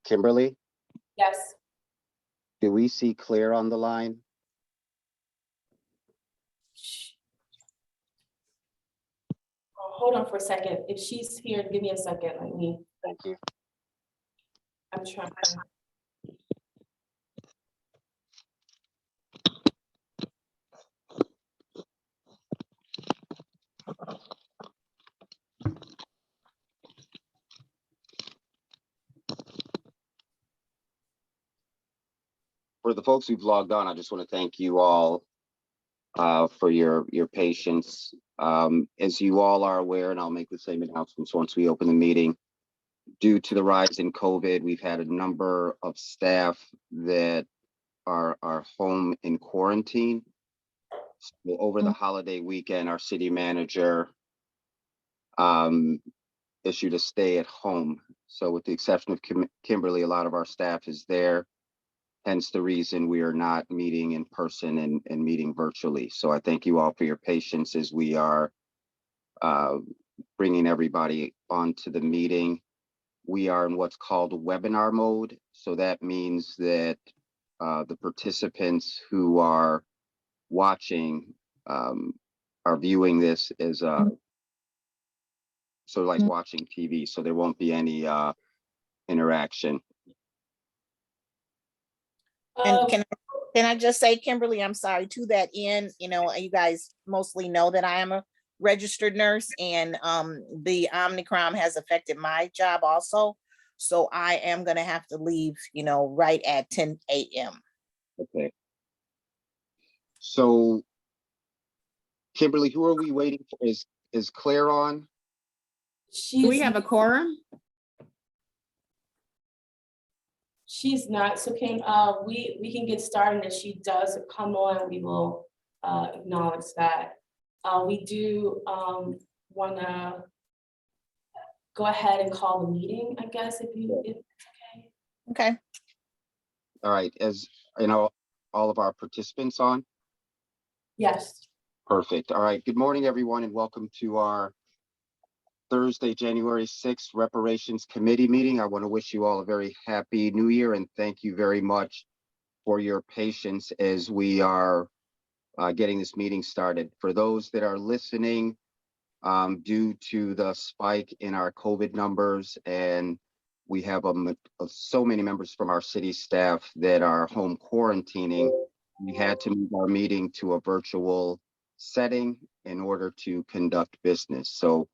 Kimberly, Yes. do we see Claire on the line? Oh, hold on for a second. If she's here, give me a second. Let me. Thank you. I'm trying. For the folks who've logged on, I just want to thank you all for your patience. As you all are aware, and I'll make the same announcements once we open the meeting, due to the rise in COVID, we've had a number of staff that are home in quarantine. So over the holiday weekend, our city manager issued a stay at home. So with the exception of Kimberly, a lot of our staff is there. Hence the reason we are not meeting in person and meeting virtually. So I thank you all for your patience as we are bringing everybody onto the meeting. We are in what's called webinar mode. So that means that the participants who are watching are viewing this as sort of like watching TV. So there won't be any interaction. And can I just say, Kimberly, I'm sorry, to that end, you know, you guys mostly know that I am a registered nurse, and the Omicron has affected my job also. So I am gonna have to leave, you know, right at 10 a.m. Okay. So Kimberly, who are we waiting for? Is Claire on? She's, Do we have a quorum? she's not. So can we can get started. If she does come on, we will acknowledge that. We do want to go ahead and call the meeting, I guess, if it's okay. Okay. All right, as you know, all of our participants on? Yes. Perfect. All right, good morning, everyone, and welcome to our Thursday, January 6th Reparations Committee meeting. I want to wish you all a very happy new year and thank you very much for your patience as we are getting this meeting started. For those that are listening, due to the spike in our COVID numbers, and we have so many members from our city staff that are home quarantining, we had to move our meeting to a virtual setting in order to conduct business. So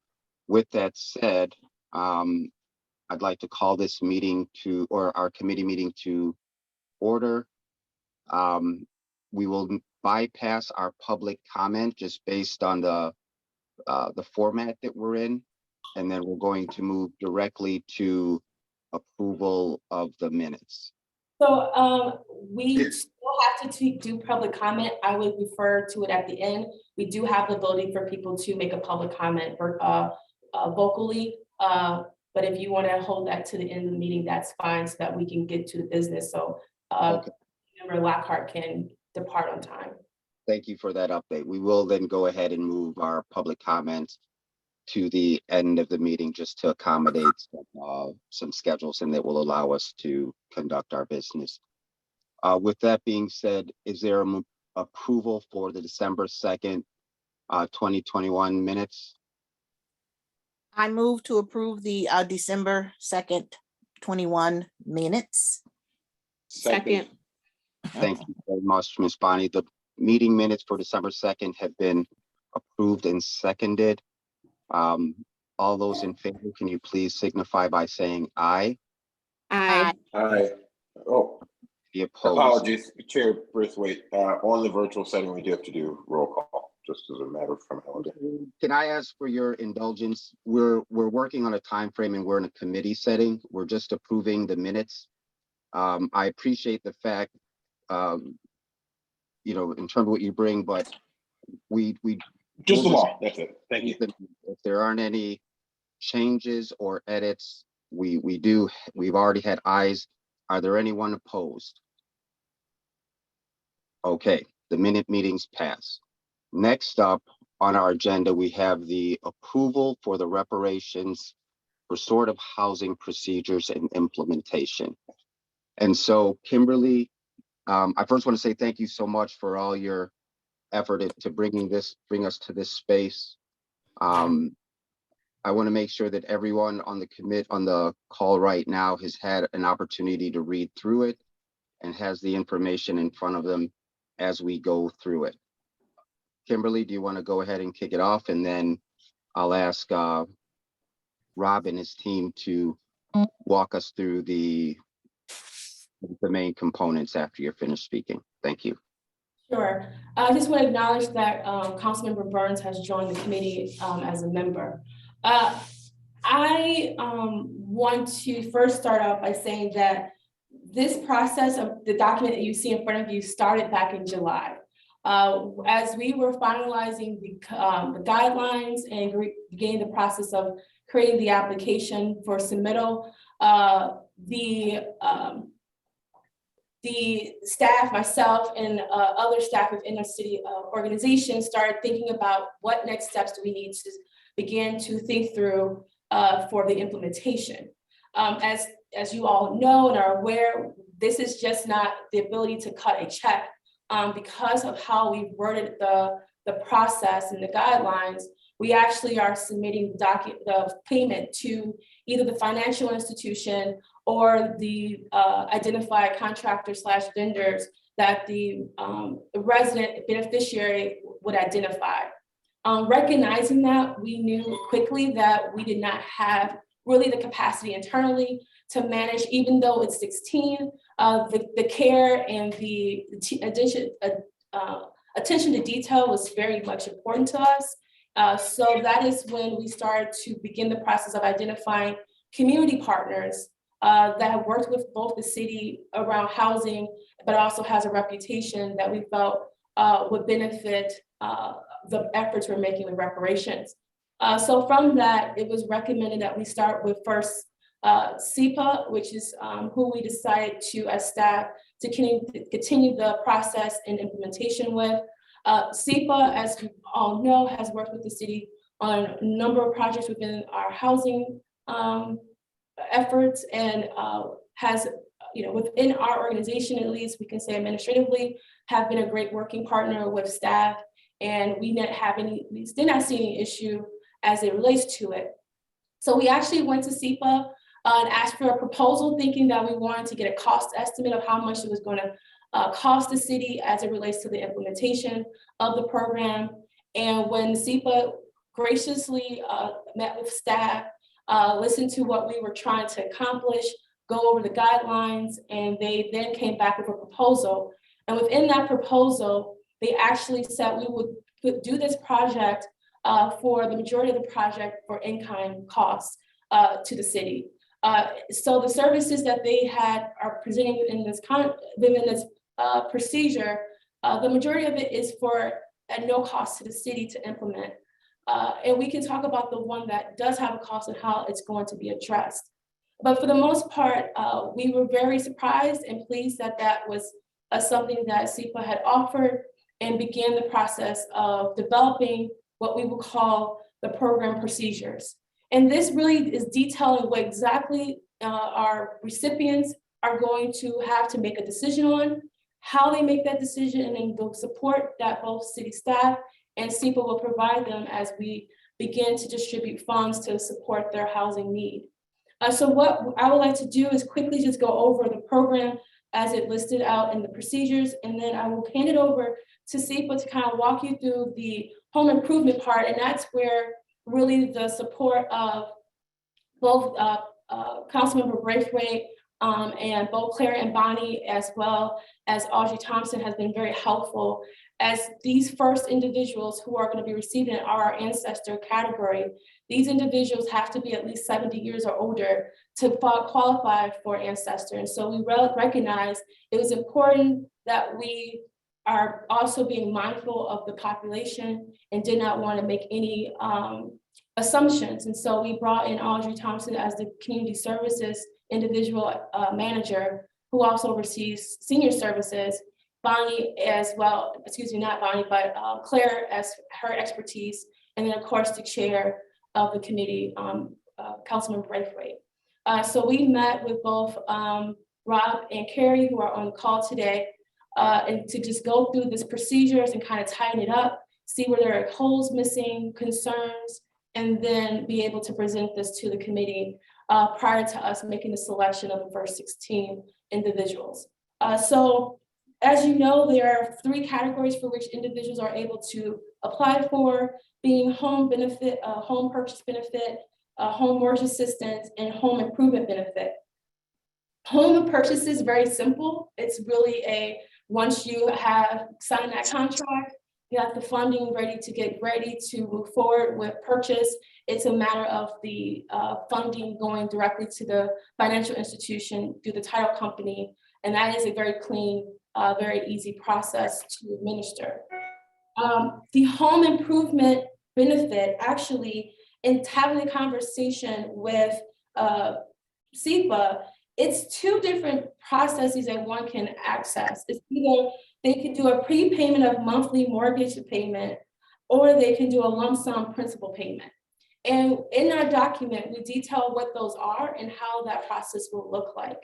with that said, I'd like to call this meeting or our committee meeting to order. We will bypass our public comment just based on the format that we're in, and then we're going to move directly to approval of the minutes. So we still have to do public comment. I would refer to it at the end. We do have the ability for people to make a public comment vocally, but if you want to hold that to the end of the meeting, that's fine, so that we can get to the business. So Okay. Member Lockhart can depart on time. Thank you for that update. We will then go ahead and move our public comments to the end of the meeting just to accommodate some schedules, and that will allow us to conduct our business. With that being said, is there approval for the December 2nd, 2021 minutes? I move to approve the December 2nd, 21 minutes. Second. Thank you very much, Ms. Bonnie. The meeting minutes for December 2nd have been approved and seconded. All those in favor, can you please signify by saying aye? Aye. Aye. Oh, The opposed? apologies, Chair Braithwaite. On the virtual setting, we do have to do roll call, just as a matter of formality. Can I ask for your indulgence? We're working on a time frame and we're in a committee setting. We're just approving the minutes. I appreciate the fact, you know, in terms of what you bring, but we Just the law, that's it. Thank you. if there aren't any changes or edits, we've already had ayes. Are there anyone opposed? Okay, the minute meetings pass. Next up on our agenda, we have the approval for the reparations Restorative Housing Procedures and Implementation. And so, Kimberly, I first want to say thank you so much for all your effort to bring us to this space. I want to make sure that everyone on the call right now has had an opportunity to read through it and has the information in front of them as we go through it. Kimberly, do you want to go ahead and kick it off? And then I'll ask Rob and his team to walk us through the main components after you're finished speaking. Thank you. Sure. I just want to acknowledge that Councilmember Burns has joined the committee as a member. I want to first start off by saying that this process of the document that you see in front of you started back in July. As we were finalizing the guidelines and beginning the process of creating the application for submittal, the staff, myself, and other staff within the city organization started thinking about what next steps do we need to begin to think through for the implementation. As you all know and are aware, this is just not the ability to cut a check. Because of how we worded the process and the guidelines, we actually are submitting the payment to either the financial institution or the identified contractor / vendors that the resident beneficiary would identify. Recognizing that, we knew quickly that we did not have really the capacity internally to manage, even though it's 16, the care and the attention to detail was very much important to us. So that is when we started to begin the process of identifying community partners that have worked with both the city around housing, but also has a reputation that we felt would benefit the efforts we're making with reparations. So from that, it was recommended that we start with first SEPA, which is who we decided to, as staff, to continue the process and implementation with. SEPA, as you all know, has worked with the city on a number of projects within our housing efforts, and has, within our organization, at least we can say administratively, have been a great working partner with staff, and we did not see any issue as it relates to it. So we actually went to SEPA and asked for a proposal, thinking that we wanted to get a cost estimate of how much it was going to cost the city as it relates to the implementation of the program. And when SEPA graciously met with staff, listened to what we were trying to accomplish, go over the guidelines, and they then came back with a proposal. And within that proposal, they actually said we would do this project for the majority of the project for in-kind costs to the city. So the services that they are presenting within this procedure, the majority of it is at no cost to the city to implement. And we can talk about the one that does have a cost and how it's going to be addressed. But for the most part, we were very surprised and pleased that that was something that SEPA had offered, and began the process of developing what we will call the program procedures. And this really is detailing what exactly our recipients are going to have to make a decision on, how they make that decision, and then the support that both city staff and SEPA will provide them as we begin to distribute funds to support their housing need. So what I would like to do is quickly just go over the program as it listed out in the procedures, and then I will hand it over to SEPA to kind of walk you through the home improvement part, and that's where really the support of both Councilmember Braithwaite and both Claire and Bonnie, as well as Audrey Thompson, has been very helpful, as these first individuals who are going to be receiving our Ancestor Category. These individuals have to be at least 70 years or older to qualify for Ancestor. And so we recognize it was important that we are also being mindful of the population and did not want to make any assumptions. And so we brought in Audrey Thompson as the community services individual manager, who also oversees senior services. Bonnie as well, excuse me, not Bonnie, but Claire as her expertise. And then of course the chair of the committee, Councilman Braithwaite. So we met with both Rob and Carrie, who are on the call today, and to just go through this procedures and kind of tighten it up, see where there are holes missing, concerns, and then be able to present this to the committee prior to us making the selection of the first 16 individuals. So as you know, there are 3 categories for which individuals are able to apply for, being home benefit, home purchase benefit, home mortgage assistance, and home improvement benefit. Home purchase is very simple. It's really once you have signed that contract, you have the funding ready to move forward with purchase. It's a matter of the funding going directly to the financial institution through the title company. And that is a very clean, very easy process to administer. The home improvement benefit, actually, in having a conversation with SEPA, it's 2 different processes that one can access. It's either they can do a prepayment of monthly mortgage payment, or they can do a lump sum principal payment. And in our document, we detail what those are and how that process will look like.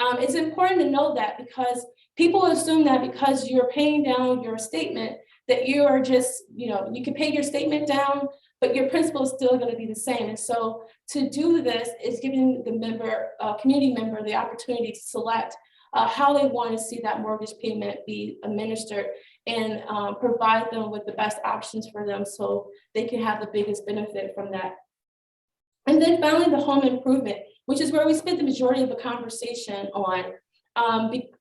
It's important to know that because people assume that because you're paying down your statement, that you are just, you can pay your statement down, but your principal is still going to be the same. And so to do this is giving the member, community member, the opportunity to select how they want to see that mortgage payment be administered and provide them with the best options for them so they can have the biggest benefit from that. And then finally, the home improvement, which is where we spent the majority of the conversation on.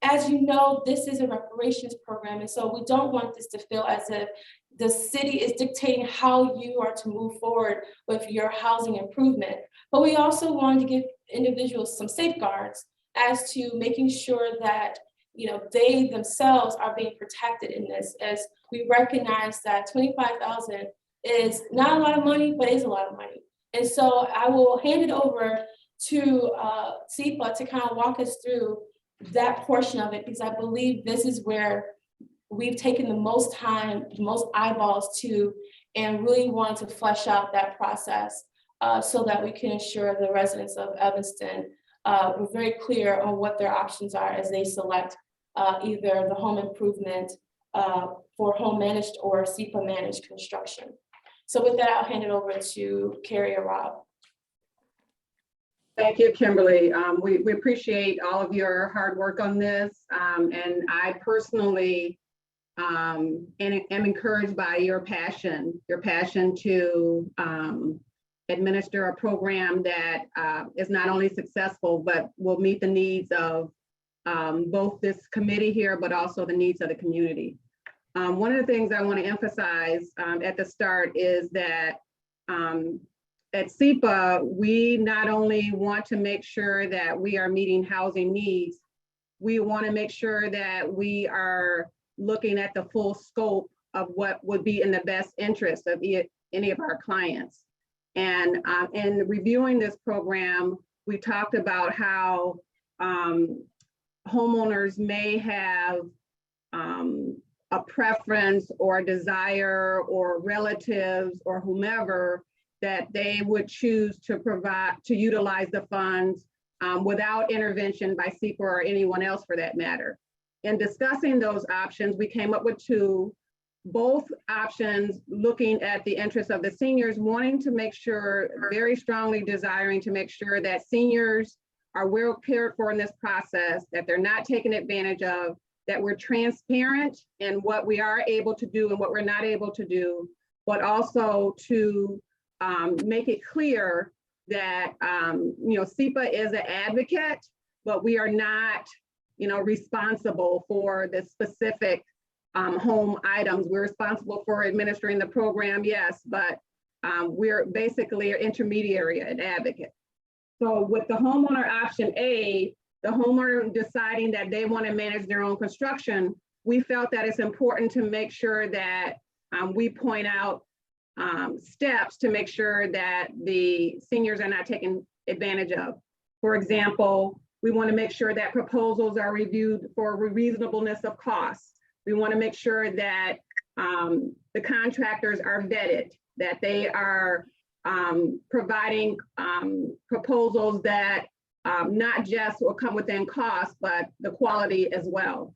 As you know, this is a reparations program, and so we don't want this to feel as if the city is dictating how you are to move forward with your housing improvement. But we also wanted to give individuals some safeguards as to making sure that they themselves are being protected in this, as we recognize that $25,000 is not a lot of money, but is a lot of money. And so I will hand it over to SEPA to kind of walk us through that portion of it, because I believe this is where we've taken the most time, the most eyeballs to, and really want to flesh out that process so that we can ensure the residents of Evanston we're very clear on what their options are as they select either the home improvement for home managed or SEPA managed construction. So with that, I'll hand it over to Carrie or Rob. Thank you, Kimberly. We appreciate all of your hard work on this. And I personally am encouraged by your passion to administer a program that is not only successful, but will meet the needs of both this committee here, but also the needs of the community. One of the things I want to emphasize at the start is that at SEPA, we not only want to make sure that we are meeting housing needs, we want to make sure that we are looking at the full scope of what would be in the best interest of any of our clients. And in reviewing this program, we talked about how homeowners may have a preference or a desire or relatives or whomever that they would choose to utilize the funds without intervention by SEPA or anyone else for that matter. In discussing those options, we came up with 2, both options looking at the interests of the seniors, wanting to make sure, very strongly desiring to make sure that seniors are well cared for in this process, that they're not taken advantage of, that we're transparent in what we are able to do and what we're not able to do, but also to make it clear that SEPA is an advocate, but we are not responsible for the specific home items. We're responsible for administering the program, yes, but we're basically an intermediary, an advocate. So with the homeowner option A, the homeowner deciding that they want to manage their own construction, we felt that it's important to make sure that we point out steps to make sure that the seniors are not taken advantage of. For example, we want to make sure that proposals are reviewed for reasonableness of costs. We want to make sure that the contractors are vetted, that they are providing proposals that not just will come within cost, but the quality as well.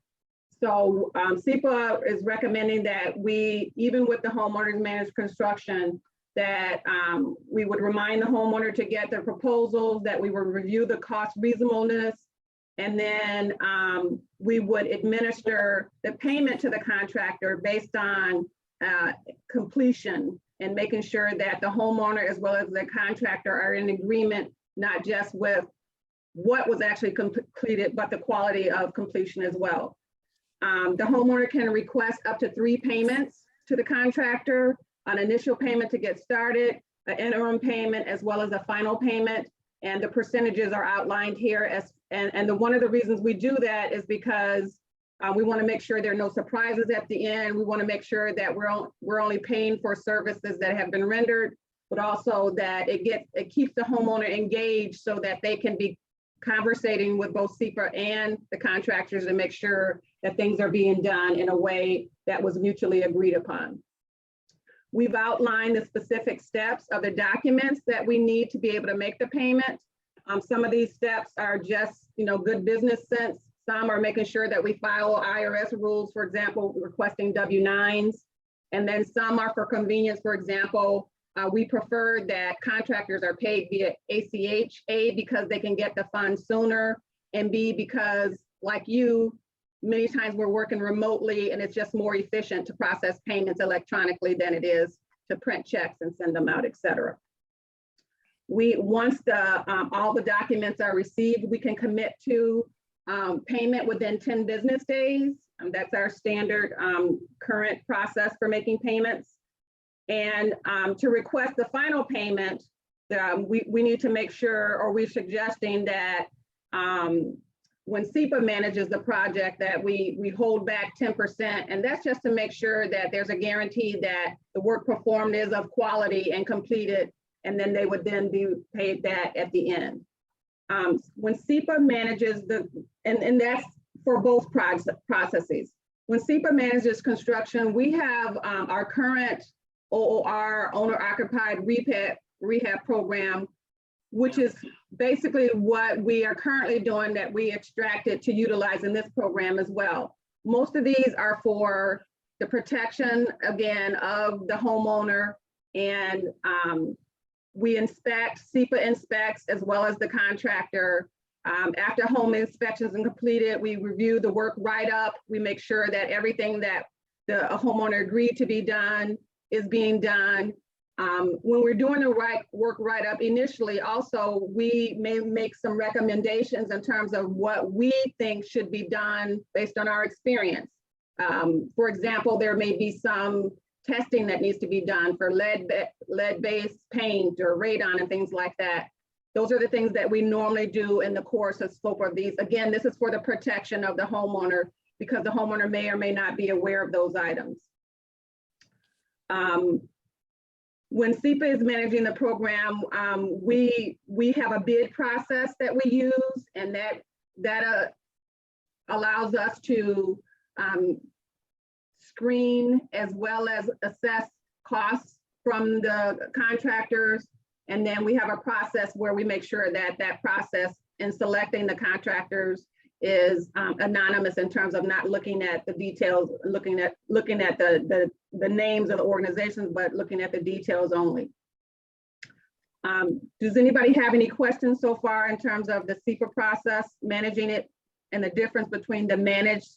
So SEPA is recommending that we, even with the homeowners managed construction, that we would remind the homeowner to get their proposals, that we would review the cost reasonableness, and then we would administer the payment to the contractor based on completion, and making sure that the homeowner as well as the contractor are in agreement, not just with what was actually completed, but the quality of completion as well. The homeowner can request up to 3 payments to the contractor, an initial payment to get started, an interim payment, as well as a final payment. And the percentages are outlined here. One of the reasons we do that is because we want to make sure there are no surprises at the end. We want to make sure that we're only paying for services that have been rendered, but also that it keeps the homeowner engaged so that they can be conversating with both SEPA and the contractors to make sure that things are being done in a way that was mutually agreed upon. We've outlined the specific steps of the documents that we need to be able to make the payment. Some of these steps are just, good business sense. Some are making sure that we follow IRS rules, for example, requesting W-9s. And then some are for convenience. For example, we prefer that contractors are paid via ACH, A, because they can get the funds sooner, and B, because like you, many times we're working remotely and it's just more efficient to process payments electronically than it is to print checks and send them out, et cetera. Once all the documents are received, we can commit to payment within 10 business days. That's our standard current process for making payments. And to request the final payment, we need to make sure, or we're suggesting that when SEPA manages the project, that we hold back 10%. And that's just to make sure that there's a guarantee that the work performed is of quality and completed, and then they would then be paid that at the end. When SEPA manages and that's for both processes. When SEPA manages construction, we have our current OOR, owner-occupied rehab program, which is basically what we are currently doing that we extracted to utilize in this program as well. Most of these are for the protection, again, of the homeowner, and we inspect, SEPA inspects, as well as the contractor. After home inspections are completed, we review the work write-up. We make sure that everything that the homeowner agreed to be done is being done. When we're doing the work write-up initially, also, we may make some recommendations in terms of what we think should be done based on our experience. For example, there may be some testing that needs to be done for lead-based paint or radon and things like that. Those are the things that we normally do in the course of scope of these. Again, this is for the protection of the homeowner, because the homeowner may or may not be aware of those items. When SEPA is managing the program, we have a bid process that we use, and that allows us to screen as well as assess costs from the contractors. And then we have a process where we make sure that that process in selecting the contractors is anonymous in terms of not looking at the details, looking at the names of the organizations, but looking at the details only. Does anybody have any questions so far in terms of the SEPA process, managing it, and the difference between the managed,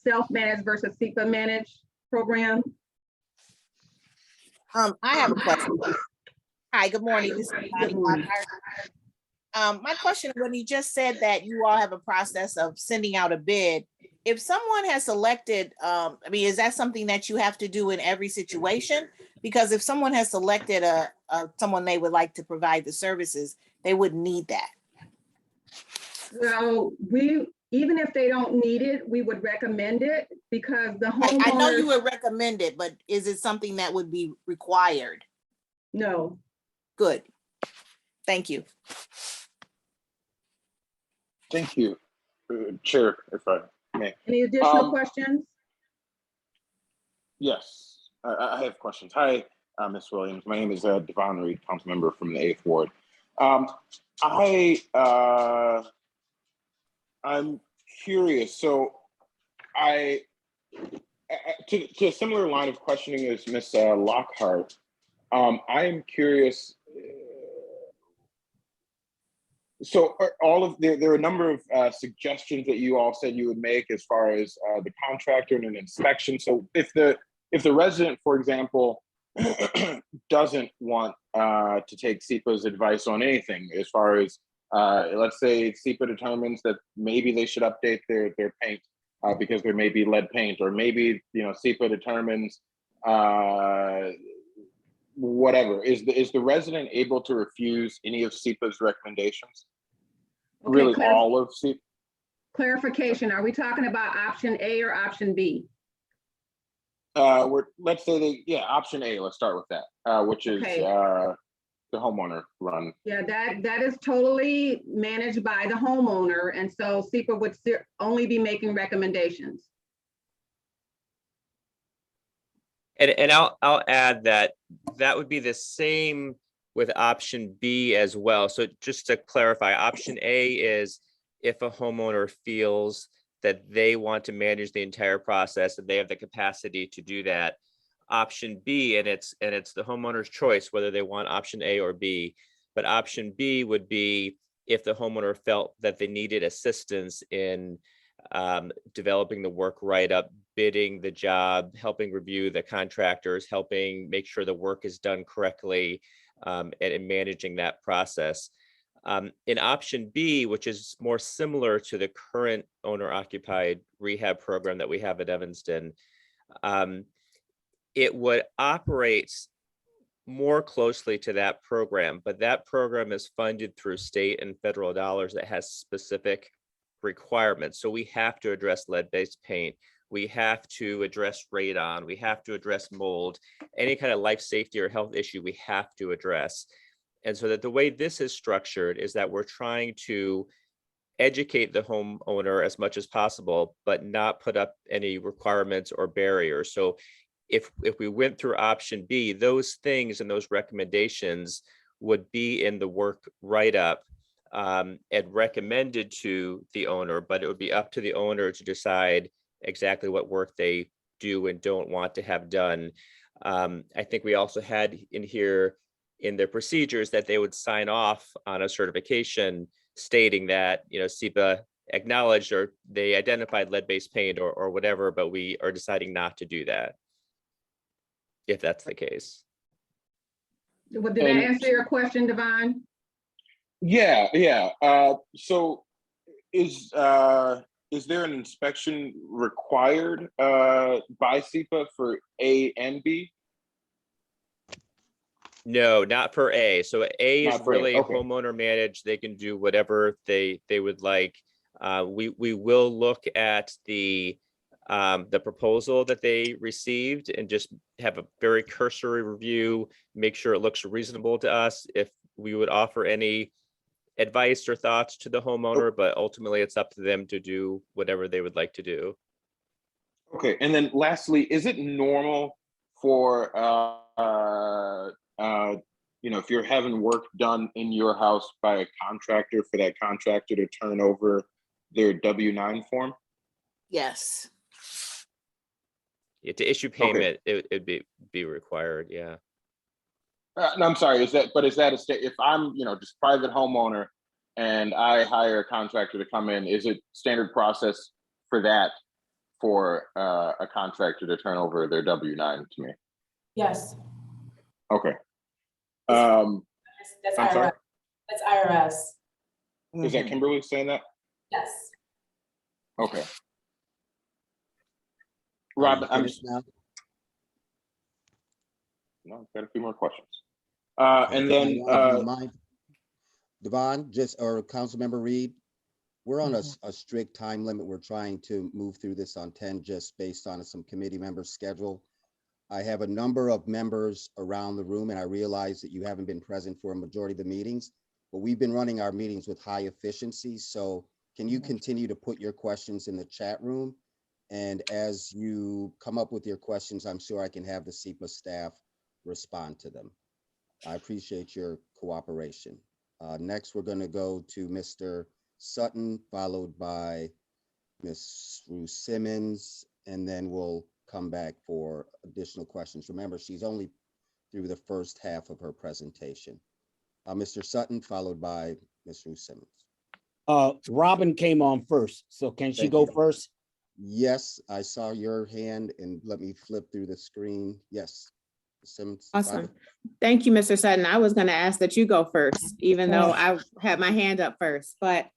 self-managed versus SEPA managed program? I have a question. Hi, good morning. This is Good morning. my question, when you just said that you all have a process of sending out a bid, if someone has selected, is that something that you have to do in every situation? Because if someone has selected someone they would like to provide the services, they wouldn't need that. Well, even if they don't need it, we would recommend it, because the homeowner. I know you would recommend it, but is it something that would be required? No. Good. Thank you. Thank you, Chair, if I may. Any additional questions? Yes, I have questions. Hi, Ms. Williams. My name is Devon Reed, council member from the 8th Ward. I'm curious. So to a similar line of questioning as Ms. Lockhart, I am curious. So there are a number of suggestions that you all said you would make as far as the contractor and an inspection. So if the resident, for example, doesn't want to take SEPA's advice on anything, as far as let's say SEPA determines that maybe they should update their paint because there may be lead paint, or maybe SEPA determines whatever, is the resident able to refuse any of SEPA's recommendations? Okay, Really, all of SEPA? Clarification, are we talking about option A or option B? Let's say option A, let's start with that, which is Okay. The homeowner run. Yeah, that is totally managed by the homeowner, and so SEPA would only be making recommendations. And I'll add that would be the same with option B as well. So just to clarify, option A is if a homeowner feels that they want to manage the entire process and they have the capacity to do that. Option B, and it's the homeowner's choice whether they want option A or B, but option B would be if the homeowner felt that they needed assistance in developing the work write-up, bidding the job, helping review the contractors, helping make sure the work is done correctly, and in managing that process. In option B, which is more similar to the current owner-occupied rehab program that we have at Evanston, it would operate more closely to that program, but that program is funded through state and federal dollars that has specific requirements. So we have to address lead-based paint. We have to address radon. We have to address mold. Any kind of life safety or health issue we have to address. And so that the way this is structured is that we're trying to educate the homeowner as much as possible, but not put up any requirements or barriers. So if we went through option B, those things and those recommendations would be in the work write-up and recommended to the owner, but it would be up to the owner to decide exactly what work they do and don't want to have done. I think we also had in here in their procedures that they would sign off on a certification stating that, SEPA acknowledged or they identified lead-based paint or whatever, but we are deciding not to do that, if that's the case. Did that answer your question, Devon? Yeah. So is there an inspection required by SEPA for A and B? No, not for A. So A is Not for A, really okay. homeowner managed. They can do whatever they would like. We will look at the proposal that they received and just have a very cursory review, make sure it looks reasonable to us. If we would offer any advice or thoughts to the homeowner, but ultimately it's up to them to do whatever they would like to do. Okay, and then lastly, is it normal for if you're having work done in your house by a contractor, for that contractor to turn over their W-9 form? Yes. Yeah, to issue payment, it'd be required. Yeah. No, I'm sorry. Is that a state? If I'm, just private homeowner and I hire a contractor to come in, is it standard process for that for a contractor to turn over their W-9 to me? Yes. Okay. That's I'm IRS. sorry? That's IRS. Is that Kimberly saying that? Yes. Okay. Rob, I'm finished now? no, I've got a few more questions. Okay. And Now, then you all, if you don't mind, Devon, or Councilmember Reed, we're on a strict time limit. We're trying to move through this on 10 just based on some committee members' schedule. I have a number of members around the room, and I realize that you haven't been present for a majority of the meetings, but we've been running our meetings with high efficiency. So can you continue to put your questions in the chat room? And as you come up with your questions, I'm sure I can have the SEPA staff respond to them. I appreciate your cooperation. Next, we're going to go to Mr. Sutton, followed by Ms. Ruth Simmons, and then we'll come back for additional questions. Remember, she's only through the first half of her presentation. Mr. Sutton, followed by Ms. Ruth Simmons. Robin came on first, so can she Thank go you. first? Yes, I saw your hand, and let me flip through the screen. Yes. Ms. Simmons. Awesome. Robin? Thank you, Mr. Sutton. I was gonna ask that you go first, even though I had my hand up first, but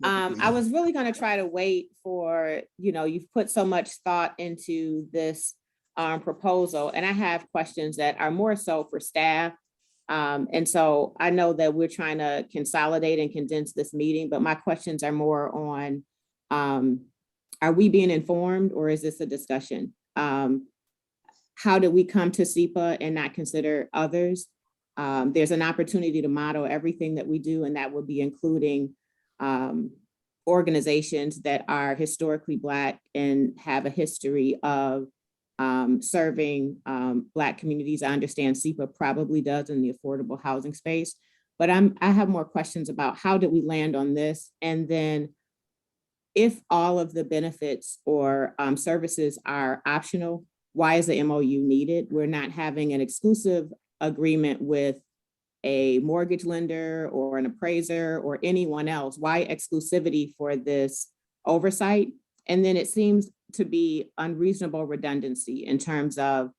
I was really gonna try to wait for, you've put so much thought into this proposal, and I have questions that are more so for staff. And so I know that we're trying to consolidate and condense this meeting, but my questions are more on, are we being informed or is this a discussion? How did we come to SEPA and not consider others? There's an opportunity to model everything that we do, and that would be including organizations that are historically Black and have a history of serving Black communities. I understand SEPA probably does in the affordable housing space, but I have more questions about how did we land on this? And then if all of the benefits or services are optional, why is the MOU needed? We're not having an exclusive agreement with a mortgage lender or an appraiser or anyone else. Why exclusivity for this oversight? And then it seems to be unreasonable redundancy in terms of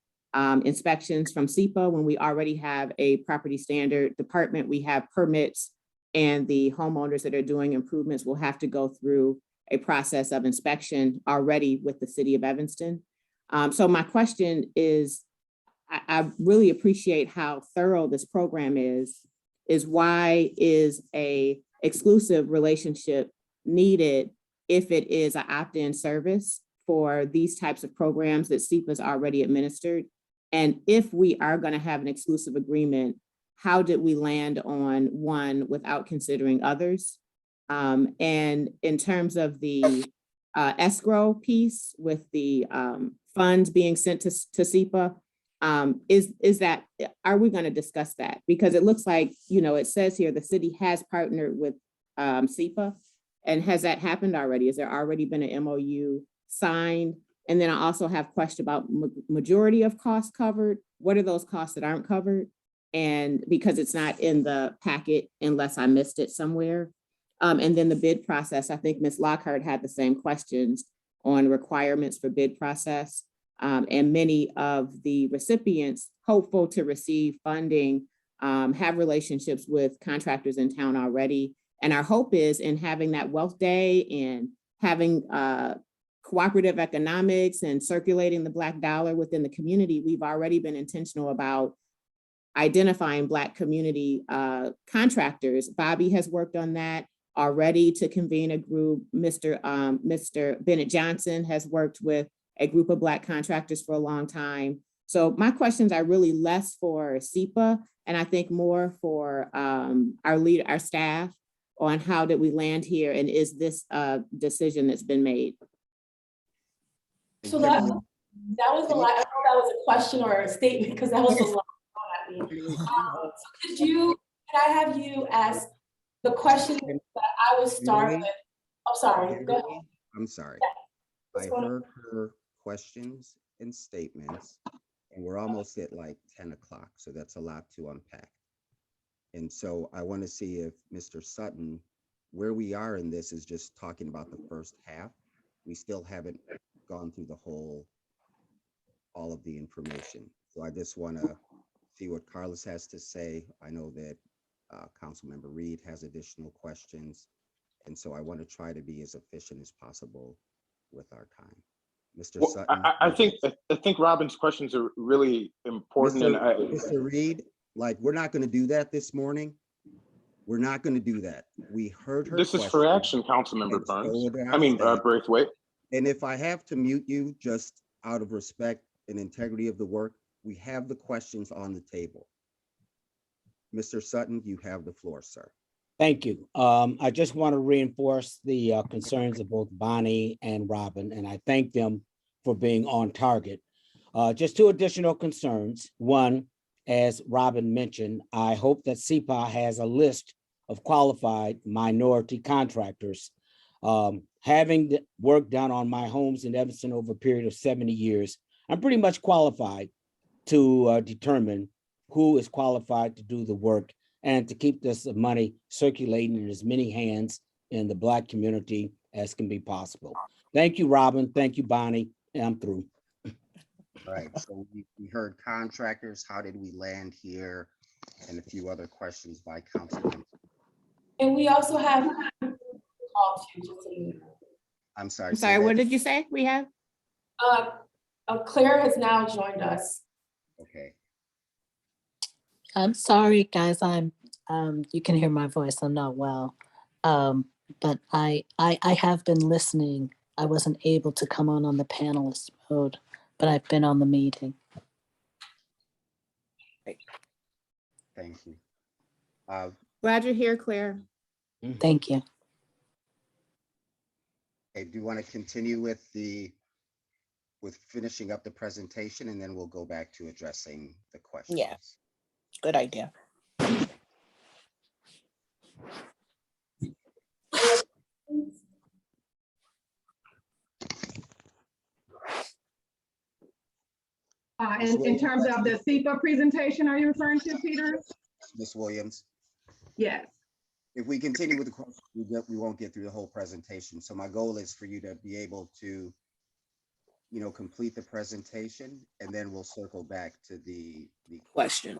inspections from SEPA when we already have a property standard department, we have permits, and the homeowners that are doing improvements will have to go through a process of inspection already with the city of Evanston. So my question is, I really appreciate how thorough this program is why is a exclusive relationship needed if it is an opt-in service for these types of programs that SEPA's already administered? And if we are going to have an exclusive agreement, how did we land on one without considering others? And in terms of the escrow piece with the funds being sent to SEPA, is that, are we going to discuss that? Because it looks like, it says here the city has partnered with SEPA. And has that happened already? Has there already been an MOU signed? And then I also have question about majority of costs covered. What are those costs that aren't covered? And because it's not in the packet unless I missed it somewhere. And then the bid process, I think Ms. Lockhart had the same questions on requirements for bid process. And many of the recipients hopeful to receive funding have relationships with contractors in town already. And our hope is in having that wealth day and having cooperative economics and circulating the Black dollar within the community, we've already been intentional about identifying Black community contractors. Bobby has worked on that already to convene a group. Mr. Bennett Johnson has worked with a group of Black contractors for a long time. So my questions are really less for SEPA and I think more for our staff on how did we land here and is this a decision that's been made? So that was a lot. I don't know if that was a question or a statement because that was a lot. So could I have you ask the question that I was starting with? I'm sorry, go ahead. I'm sorry. Yeah. I heard her questions and statements, and we're almost at like 10 o'clock, so that's a lot to unpack. And so I want to see if Mr. Sutton, where we are in this is just talking about the first half. We still haven't gone through all of the information. So I just want to see what Carlos has to say. I know that Councilmember Reed has additional questions. And so I want to try to be as efficient as possible with our time. Mr. Well, Sutton. I think Robin's questions are really important. Mr. Reed, like, we're not going to do that this morning. We're not going to do that. We heard her. This is for action, Councilmember Burns. Braithwaite. And if I have to mute you just out of respect and integrity of the work, we have the questions on the table. Mr. Sutton, you have the floor, sir. Thank you. I just want to reinforce the concerns of both Bonnie and Robin, and I thank them for being on target. Just two additional concerns. One, as Robin mentioned, I hope that CEPA has a list of qualified minority contractors. Having the work done on my homes in Evanston over a period of 70 years, I'm pretty much qualified to determine who is qualified to do the work and to keep this money circulating in as many hands in the Black community as can be possible. Thank you, Robin. Thank you, Bonnie. I'm through. All right, so we heard contractors, how did we land here? And a few other questions by councilman. And we also have call to, just so you know. I'm sorry. I'm say sorry, that- what did you say we have? Claire has now joined us. Okay, I'm sorry, guys. You can hear my voice. I'm not well. But I have been listening. I wasn't able to come on the panelist mode, but I've been on the meeting. thank you. Glad you're here, Claire. Thank you. Okay, do you want to continue with finishing up the presentation, and then we'll go back to addressing the questions? Yeah. Good idea. In terms of the SEPA presentation, are you referring to, Peter? Ms. Williams, Yes. if we continue with the questions, we won't get through the whole presentation. So my goal is for you to be able to, complete the presentation, and then we'll circle back to the Question.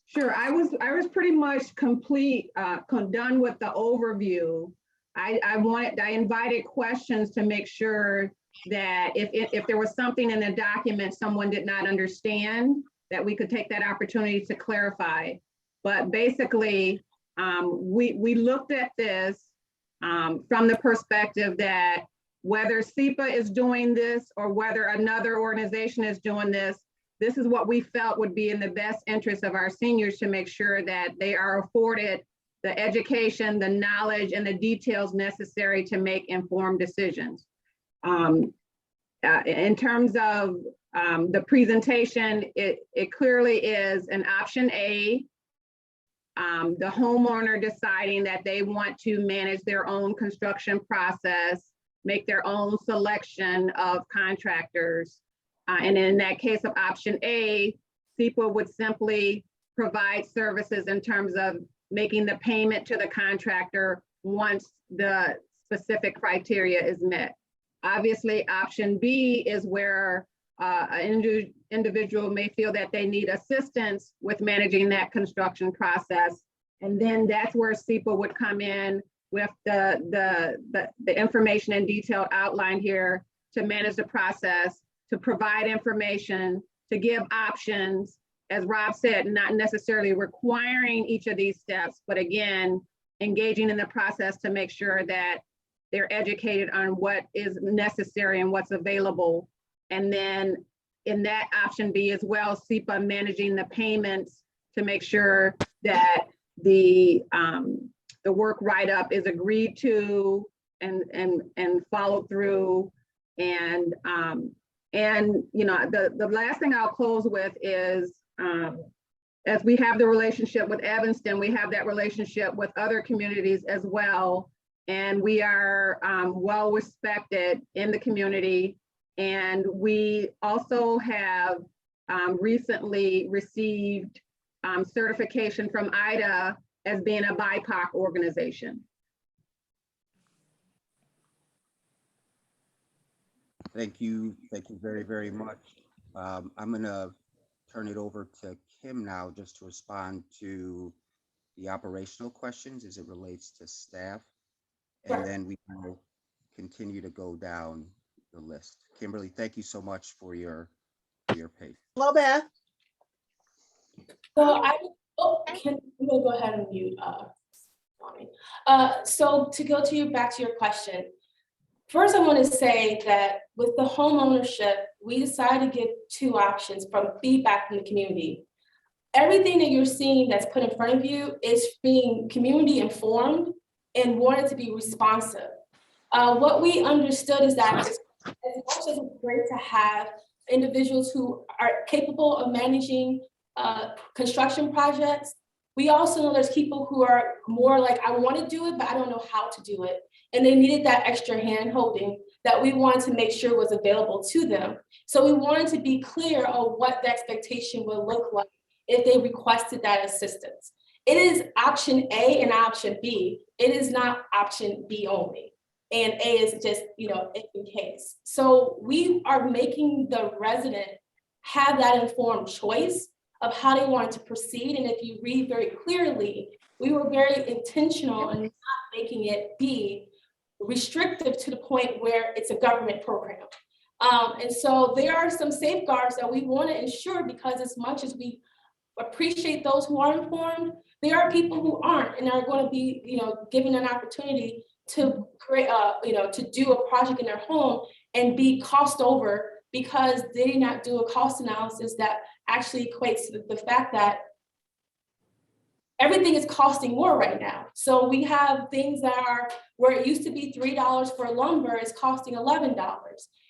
Sure, I was pretty much complete, done with the overview. I invited questions to make sure that if there was something in the document someone did not understand, that we could take that opportunity to clarify. But basically, we looked at this from the perspective that whether SEPA is doing this or whether another organization is doing this, this is what we felt would be in the best interest of our seniors to make sure that they are afforded the education, the knowledge, and the details necessary to make informed decisions. In terms of the presentation, it clearly is an option A. The homeowner deciding that they want to manage their own construction process, make their own selection of contractors. And in that case of option A, SEPA would simply provide services in terms of making the payment to the contractor once the specific criteria is met. Obviously, option B is where an individual may feel that they need assistance with managing that construction process. And then that's where SEPA would come in with the information and detail outlined here to manage the process, to provide information, to give options, as Rob said, not necessarily requiring each of these steps, but again, engaging in the process to make sure that they're educated on what is necessary and what's available. And then in that option B as well, SEPA managing the payments to make sure that the work write-up is agreed to and followed through. And the last thing I'll close with is, as we have the relationship with Evanston, we have that relationship with other communities as well. And we are well respected in the community. And we also have recently received certification from IDA as being a BIPOC organization. Thank you very, very much. I'm gonna turn it over to Kim now just to respond to the operational questions as it relates to staff. And then we will continue to go down the list. Kimberly, thank you so much for your patience. Hello, Beth. So I'm gonna go ahead and mute Bonnie. So to go to back to your question, first I want to say that with the home ownership, we decided to give two options from feedback from the community. Everything that you're seeing that's put in front of you is being community informed and wanted to be responsive. What we understood is that as much as it's great to have individuals who are capable of managing construction projects. We also know there's people who are more like, I want to do it, but I don't know how to do it. And they needed that extra hand holding that we wanted to make sure was available to them. So we wanted to be clear on what the expectation would look like if they requested that assistance. It is option A and option B. It is not option B only. And A is just, in case. So we are making the resident have that informed choice of how they want to proceed. And if you read very clearly, we were very intentional in not making it be restrictive to the point where it's a government program. And so there are some safeguards that we want to ensure, because as much as we appreciate those who are informed, there are people who aren't and are going to be, given an opportunity to create, to do a project in their home and be cost over because they did not do a cost analysis that actually equates to the fact that everything is costing more right now. So we have things that are where it used to be $3 for lumber is costing $11.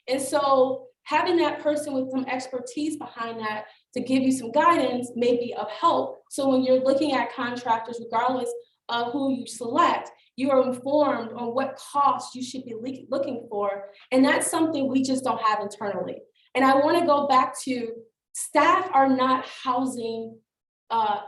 And so having that person with some expertise behind that to give you some guidance may be of help. So when you're looking at contractors, regardless of who you select, you are informed on what costs you should be looking for. And that's something we just don't have internally. And I want to go back to staff are not housing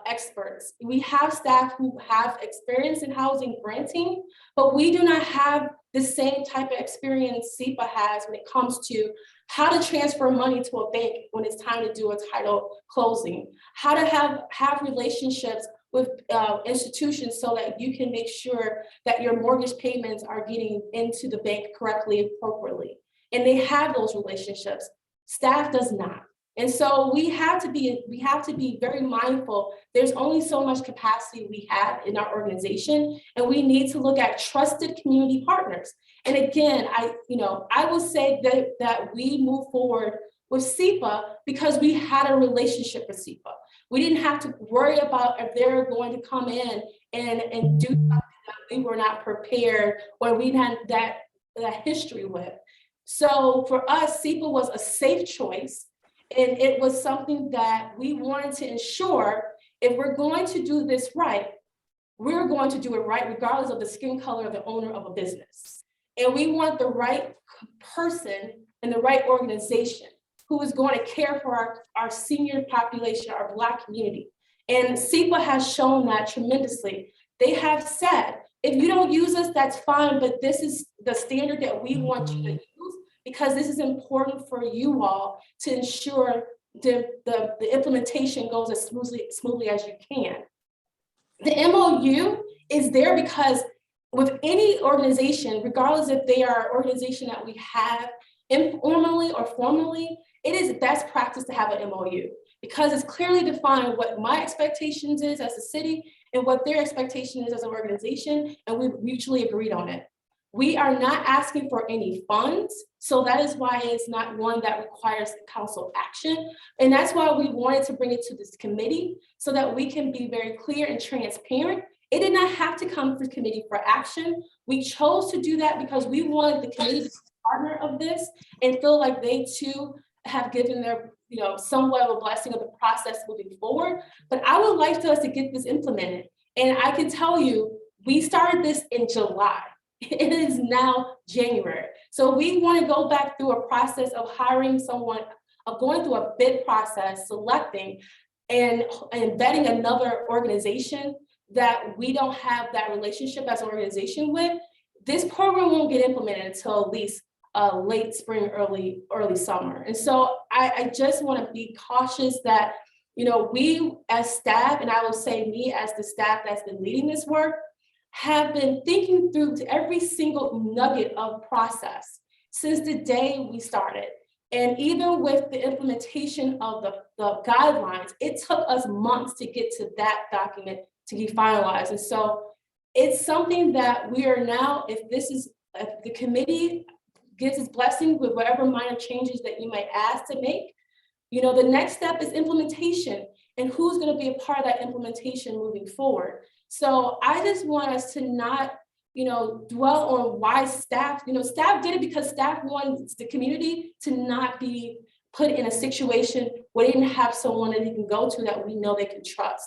experts. We have staff who have experience in housing granting, but we do not have the same type of experience SEPA has when it comes to how to transfer money to a bank when it's time to do a title closing, how to have relationships with institutions so that you can make sure that your mortgage payments are getting into the bank correctly and appropriately. And they have those relationships. Staff does not. And so we have to be very mindful. There's only so much capacity we have in our organization, and we need to look at trusted community partners. And again, I will say that we move forward with SEPA because we had a relationship with SEPA. We didn't have to worry about if they're going to come in and do something that we were not prepared or we had that history with. So for us, SEPA was a safe choice. And it was something that we wanted to ensure if we're going to do this right, we're going to do it right regardless of the skin color of the owner of a business. And we want the right person and the right organization who is going to care for our senior population, our Black community. And SEPA has shown that tremendously. They have said, if you don't use us, that's fine, but this is the standard that we want you to use, because this is important for you all to ensure the implementation goes as smoothly as you can. The MOU is there because with any organization, regardless if they are an organization that we have informally or formally, it is best practice to have an MOU because it's clearly defined what my expectations is as a city and what their expectation is as an organization, and we've mutually agreed on it. We are not asking for any funds, so that is why it's not one that requires council action. And that's why we wanted to bring it to this committee so that we can be very clear and transparent. It did not have to come to committee for action. We chose to do that because we wanted the committee to be a partner of this and feel like they too have given their, somewhat of a blessing of the process moving forward. But I would like us to get this implemented. And I can tell you, we started this in July. It is now January. So we want to go back through a process of hiring someone, of going through a bid process, selecting and vetting another organization that we don't have that relationship as an organization with. This program won't get implemented until at least late spring, early summer. And so I just want to be cautious that, we as staff, and I will say me as the staff that's been leading this work, have been thinking through to every single nugget of process since the day we started. And even with the implementation of the guidelines, it took us months to get to that document to be finalized. And so it's something that we are now, if the committee gives its blessing with whatever minor changes that you might ask to make, the next step is implementation and who's going to be a part of that implementation moving forward. So I just want us to not, dwell on why staff, staff did it because staff wants the community to not be put in a situation where they didn't have someone that they can go to that we know they can trust.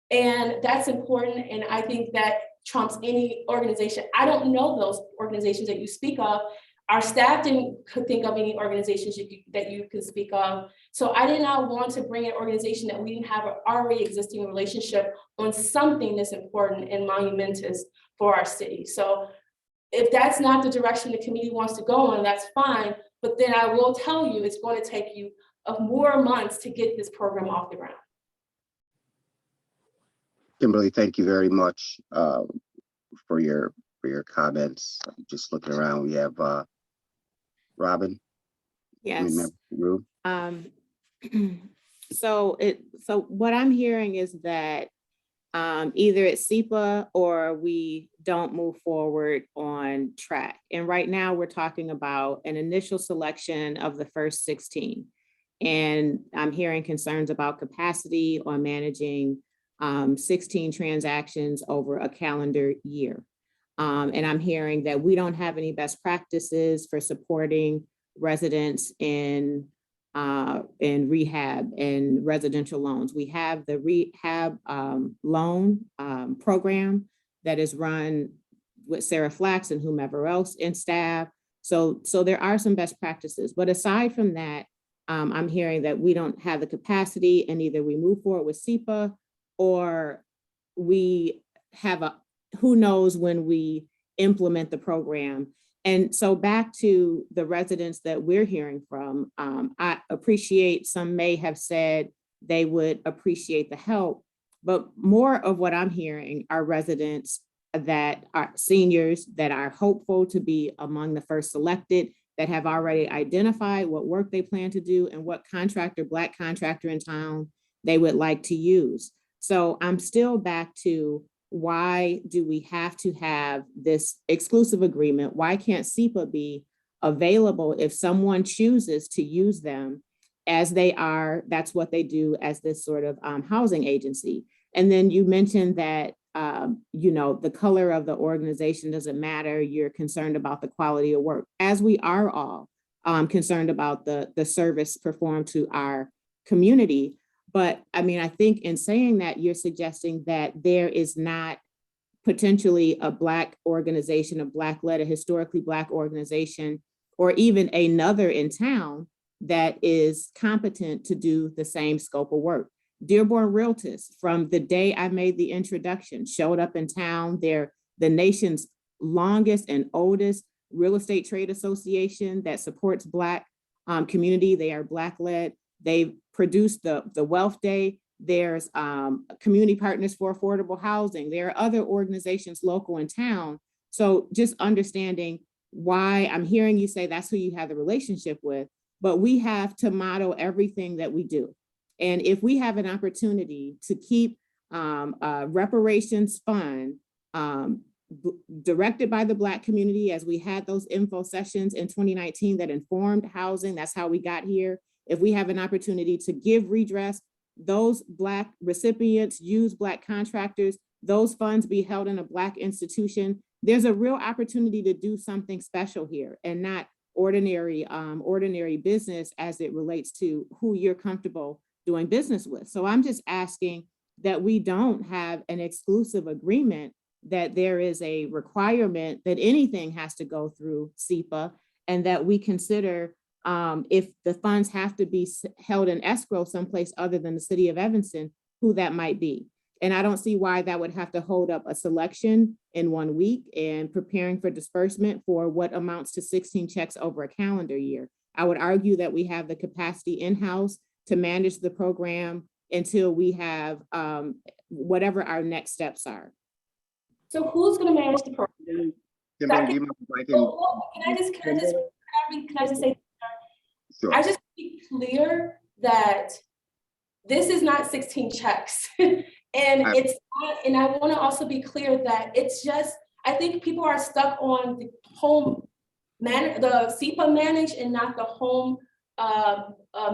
And that's important. And I think that trumps any organization. I don't know those organizations that you speak of. Our staff didn't think of any organizations that you can speak of. So I did not want to bring an organization that we didn't have an already existing relationship on something that's important and monumentous for our city. So if that's not the direction the committee wants to go on, that's fine. But then I will tell you, it's going to take you more months to get this program off the ground. Kimberly, thank you very much for your comments. Just looking around, we have Robin. Yes. Room. So what I'm hearing is that either it's SEPA or we don't move forward on track. And right now we're talking about an initial selection of the first 16. And I'm hearing concerns about capacity on managing 16 transactions over a calendar year. And I'm hearing that we don't have any best practices for supporting residents in rehab and residential loans. We have the rehab loan program that is run with Sarah Flax and whomever else in staff. So there are some best practices. But aside from that, I'm hearing that we don't have the capacity, and either we move forward with SEPA or we have who knows when we implement the program. And so back to the residents that we're hearing from, I appreciate some may have said they would appreciate the help, but more of what I'm hearing are residents that are seniors that are hopeful to be among the first selected, that have already identified what work they plan to do and what Black contractor in town they would like to use. So I'm still back to, why do we have to have this exclusive agreement? Why can't SEPA be available if someone chooses to use them as they are? That's what they do as this sort of housing agency. And then you mentioned that, the color of the organization doesn't matter. You're concerned about the quality of work, as we are all concerned about the service performed to our community. But I mean, I think in saying that, you're suggesting that there is not potentially a Black organization, a Black-led, a historically Black organization, or even another in town that is competent to do the same scope of work. Dearborn Realtors, from the day I made the introduction, showed up in town. They're the nation's longest and oldest real estate trade association that supports Black community. They are Black-led. They produced the Wealth Day. There's Community Partners for Affordable Housing. There are other organizations local in town. So just understanding why I'm hearing you say that's who you have the relationship with, but we have to model everything that we do. And if we have an opportunity to keep reparations fund directed by the Black community, as we had those info sessions in 2019 that informed housing, that's how we got here. If we have an opportunity to give redress, those Black recipients use Black contractors, those funds be held in a Black institution, there's a real opportunity to do something special here and not ordinary business as it relates to who you're comfortable doing business with. So I'm just asking that we don't have an exclusive agreement, that there is a requirement that anything has to go through SEPA, and that we consider if the funds have to be held in escrow someplace other than the city of Evanston, who that might be. And I don't see why that would have to hold up a selection in 1 week and preparing for disbursement for what amounts to 16 checks over a calendar year. I would argue that we have the capacity in-house to manage the program until we have whatever our next steps are. So who's going to manage the program? Kimberly, do you mind if I can Can I just say, Sure. I just be clear that this is not 16 checks. And it's not, and I want to also be clear that it's just, I think people are stuck on the home the SEPA managed and not the home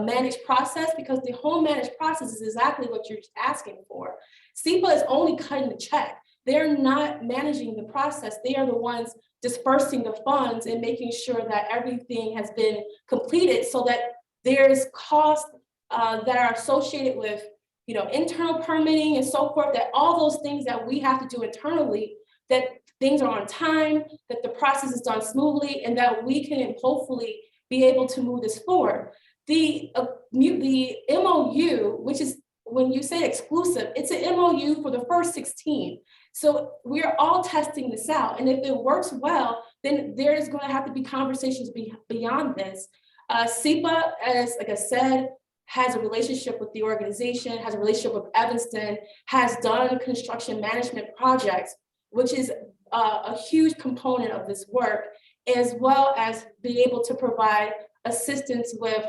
managed process, because the home managed process is exactly what you're asking for. SEPA is only cutting the check. They're not managing the process. They are the ones dispersing the funds and making sure that everything has been completed so that There's costs that are associated with, you know, internal permitting and so forth, that all those things that we have to do internally, that things are on time, that the process is done smoothly, and that we can hopefully be able to move this forward. The MOU, which is, when you say exclusive, it's an MOU for the first 16. So we're all testing this out. And if it works well, then there is going to have to be conversations beyond this. SEPA, as like I said, has a relationship with the organization, has a relationship with Evanston, has done construction management projects, which is a huge component of this work, as well as be able to provide assistance with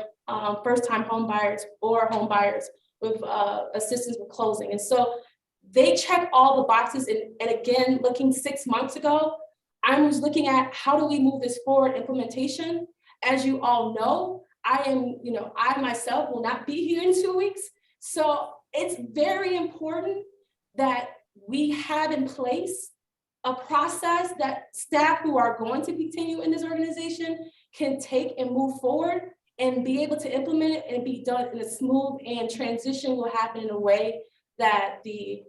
first-time home buyers or home buyers with assistance with closing. And so they check all the boxes. And again, looking 6 months ago, I was looking at how do we move this forward implementation. As you all know, I myself will not be here in 2 weeks. So it's very important that we have in place a process that staff who are going to continue in this organization can take and move forward and be able to implement it and be done in a smooth, and transition will happen in a way that the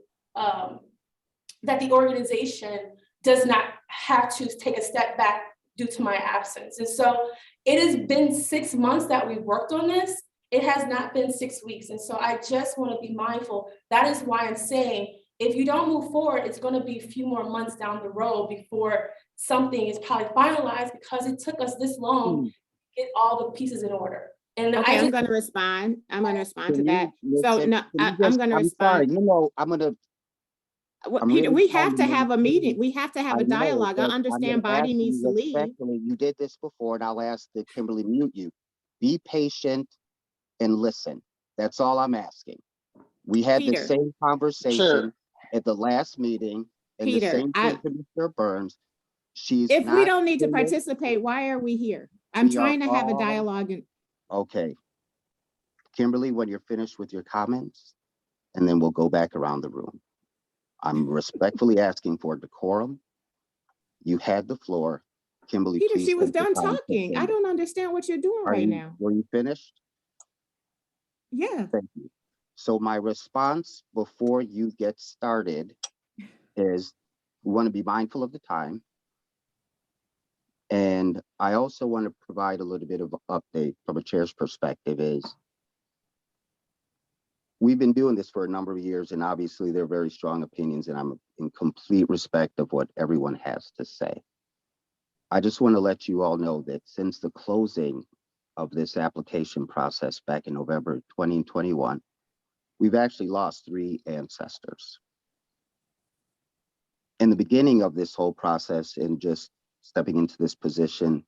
organization does not have to take a step back due to my absence. And so it has been 6 months that we've worked on this. It has not been 6 weeks. And so I just want to be mindful. That is why I'm saying, if you don't move forward, it's going to be a few more months down the road before something is probably finalized, because it took us this long to get all the pieces in order. And Okay, I'm gonna respond. I'm gonna respond to that. So no, I'm gonna I'm respond. sorry, you know, I'm gonna, Well, I'm Peter, really we have to sorry, have a meeting. We have to have I a know, dialogue. I but I'm understand gonna Body ask needs to you leave. respectfully, you did this before, and I'll ask that Kimberly mute you. Be patient and listen. That's all I'm asking. We had the Peter. same conversation Sure. at the last meeting, and the Peter, same thing to Mr. Burns. She's If we not don't need to finished. participate, why are we here? I'm We are trying to have a all- dialogue and Okay. Kimberly, when you're finished with your comments, and then we'll go back around the room. I'm respectfully asking for decorum. You had the floor. Kimberly, Peter, please. she was take your done time to talking. I finish. don't understand what you're doing right now. Were you finished? Yeah, Thank you. So my response before you get started is, we want to be mindful of the time. And I also want to provide a little bit of an update from a chair's perspective. Is we've been doing this for a number of years, and obviously there are very strong opinions, and I'm in complete respect of what everyone has to say. I just want to let you all know that since the closing of this application process back in November 2021, we've actually lost 3 ancestors. In the beginning of this whole process, and just stepping into this position,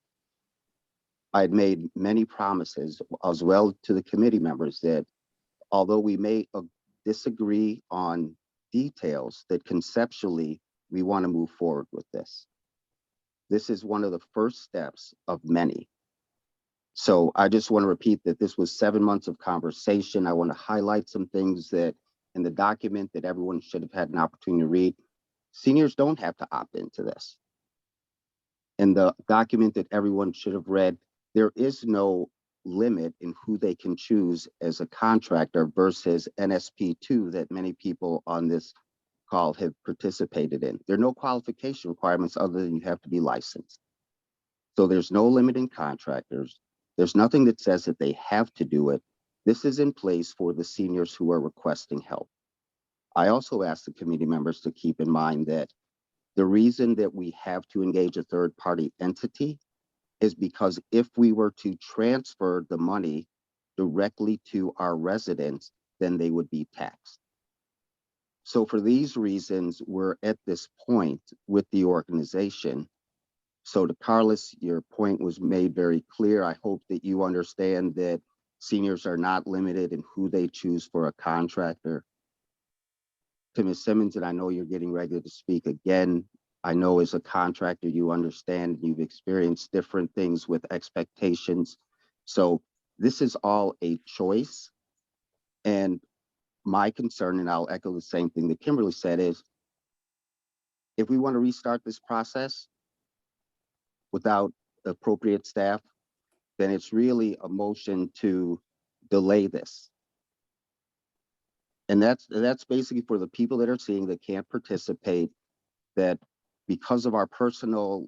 I had made many promises as well to the committee members that although we may disagree on details, that conceptually we want to move forward with this. This is one of the first steps of many. So I just want to repeat that this was 7 months of conversation. I want to highlight some things that in the document that everyone should have had an opportunity to read. Seniors don't have to opt into this. In the document that everyone should have read, there is no limit in who they can choose as a contractor versus NSP2 that many people on this call have participated in. There are no qualification requirements other than you have to be licensed. So there's no limit in contractors. There's nothing that says that they have to do it. This is in place for the seniors who are requesting help. I also ask the committee members to keep in mind that the reason that we have to engage a third-party entity is because if we were to transfer the money directly to our residents, then they would be taxed. So for these reasons, we're at this point with the organization. So to Carlos, your point was made very clear. I hope that you understand that seniors are not limited in who they choose for a contractor. To Ms. Simmons, and I know you're getting ready to speak again, I know as a contractor, you understand you've experienced different things with expectations. So this is all a choice. And my concern, and I'll echo the same thing that Kimberly said, is if we want to restart this process without appropriate staff, then it's really a motion to delay this. And that's basically for the people that are seeing that can't participate, that because of our personal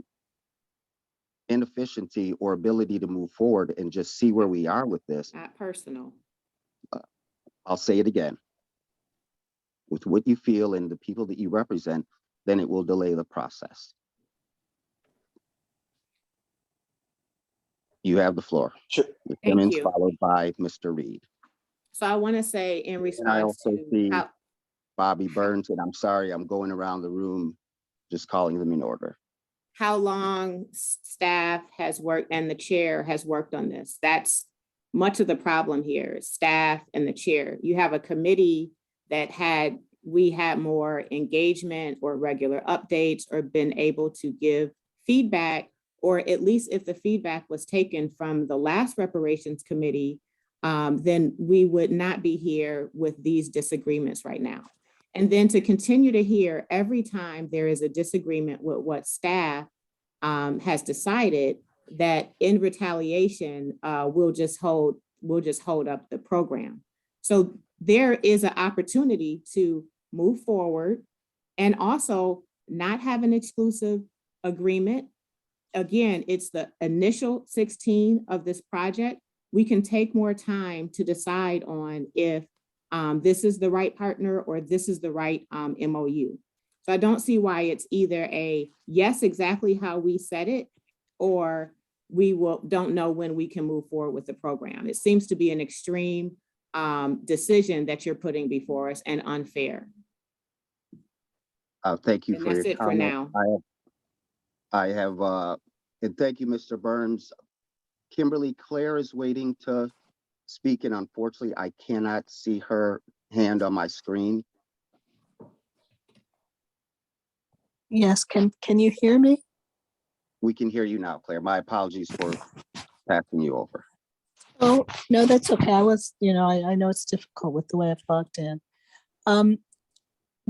inefficiency or ability to move forward and just see where we are with this, Not personal. I'll say it again. With what you feel and the people that you represent, then it will delay the process. You have the floor. Sure. Ms. Thank Simmons, you. followed by Mr. Reed. So I want to say in And I response also to see how, Bobby Burns, and I'm sorry, I'm going around the room, just calling them in order. how long staff has worked and the chair has worked on this. That's much of the problem here, staff and the chair. You have a committee that we had more engagement or regular updates or been able to give feedback, or at least if the feedback was taken from the last reparations committee, then we would not be here with these disagreements right now. And then to continue to hear every time there is a disagreement with what staff has decided, that in retaliation, we'll just hold up the program. So there is an opportunity to move forward and also not have an exclusive agreement. Again, it's the initial 16 of this project. We can take more time to decide on if this is the right partner or this is the right MOU. So I don't see why it's either a yes, exactly how we said it, or we don't know when we can move forward with the program. It seems to be an extreme decision that you're putting before us and unfair. Thank you And for that's your it for comment. now. I have, and thank you, Mr. Burns. Kimberly Claire is waiting to speak, and unfortunately, I cannot see her hand on my screen. Yes, can you hear me? We can hear you now, Claire. My apologies for passing you over. Oh, no, that's okay. I was, I know it's difficult with the way I've logged in.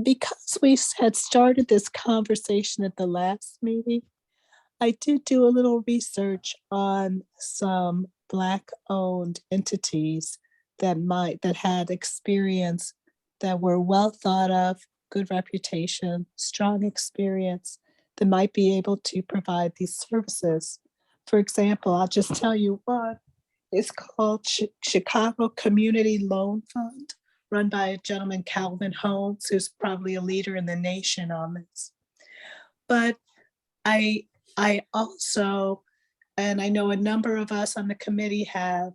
Because we had started this conversation at the last meeting, I did do a little research on some Black-owned entities that had experience, that were well thought of, good reputation, strong experience, that might be able to provide these services. For example, I'll just tell you one. It's called Chicago Community Loan Fund, run by a gentleman, Calvin Holmes, who's probably a leader in the nation on this. But I also, and I know a number of us on the committee have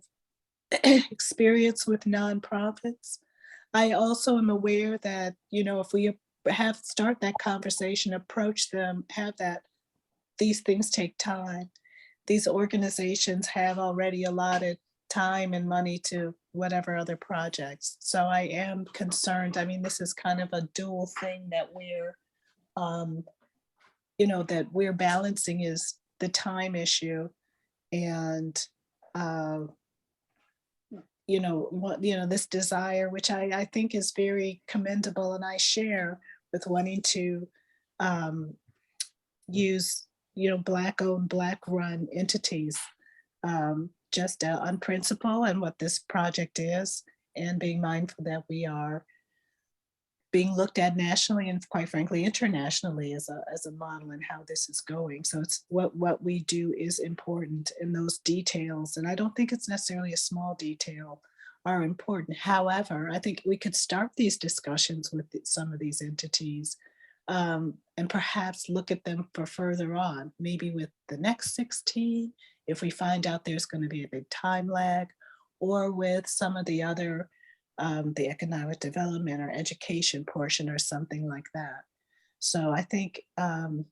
experience with nonprofits. I also am aware that, if we start that conversation, approach them, these things take time. These organizations have already allotted time and money to whatever other projects. So I am concerned. I mean, this is kind of a dual thing that we're balancing, is the time issue and this desire, which I think is very commendable, and I share, with wanting to use Black-owned, Black-run entities, just on principle and what this project is, and being mindful that we are being looked at nationally and, quite frankly, internationally as a model in how this is going. So it's what we do is important, and those details, and I don't think it's necessarily a small detail, are important. However, I think we could start these discussions with some of these entities, and perhaps look at them for further on, maybe with the next 16, if we find out there's going to be a big time lag, or with some of the other, the economic development or education portion or something like that. So I think in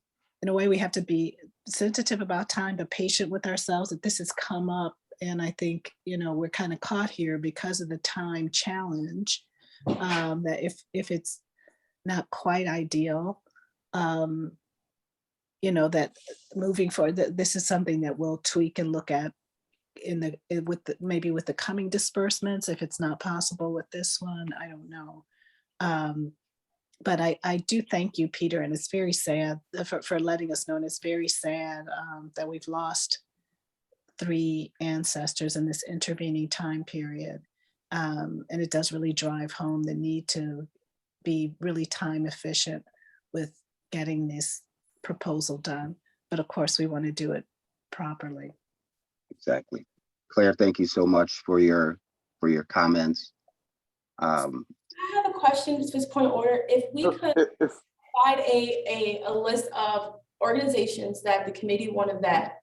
a way we have to be sensitive about time, but patient with ourselves, that this has come up. And I think, we're kind of caught here because of the time challenge, that if it's not quite ideal, that moving forward, that this is something that we'll tweak and look at maybe with the coming disbursements, if it's not possible with this one, I don't know. But I do thank you, Peter, and it's very sad for letting us know, and it's very sad that we've lost 3 ancestors in this intervening time period. And it does really drive home the need to be really time efficient with getting this proposal done. But of course, we want to do it properly. Exactly. Claire, thank you so much for your comments. I have a question, just this point of order. If we could provide a list of organizations that the committee want to vet.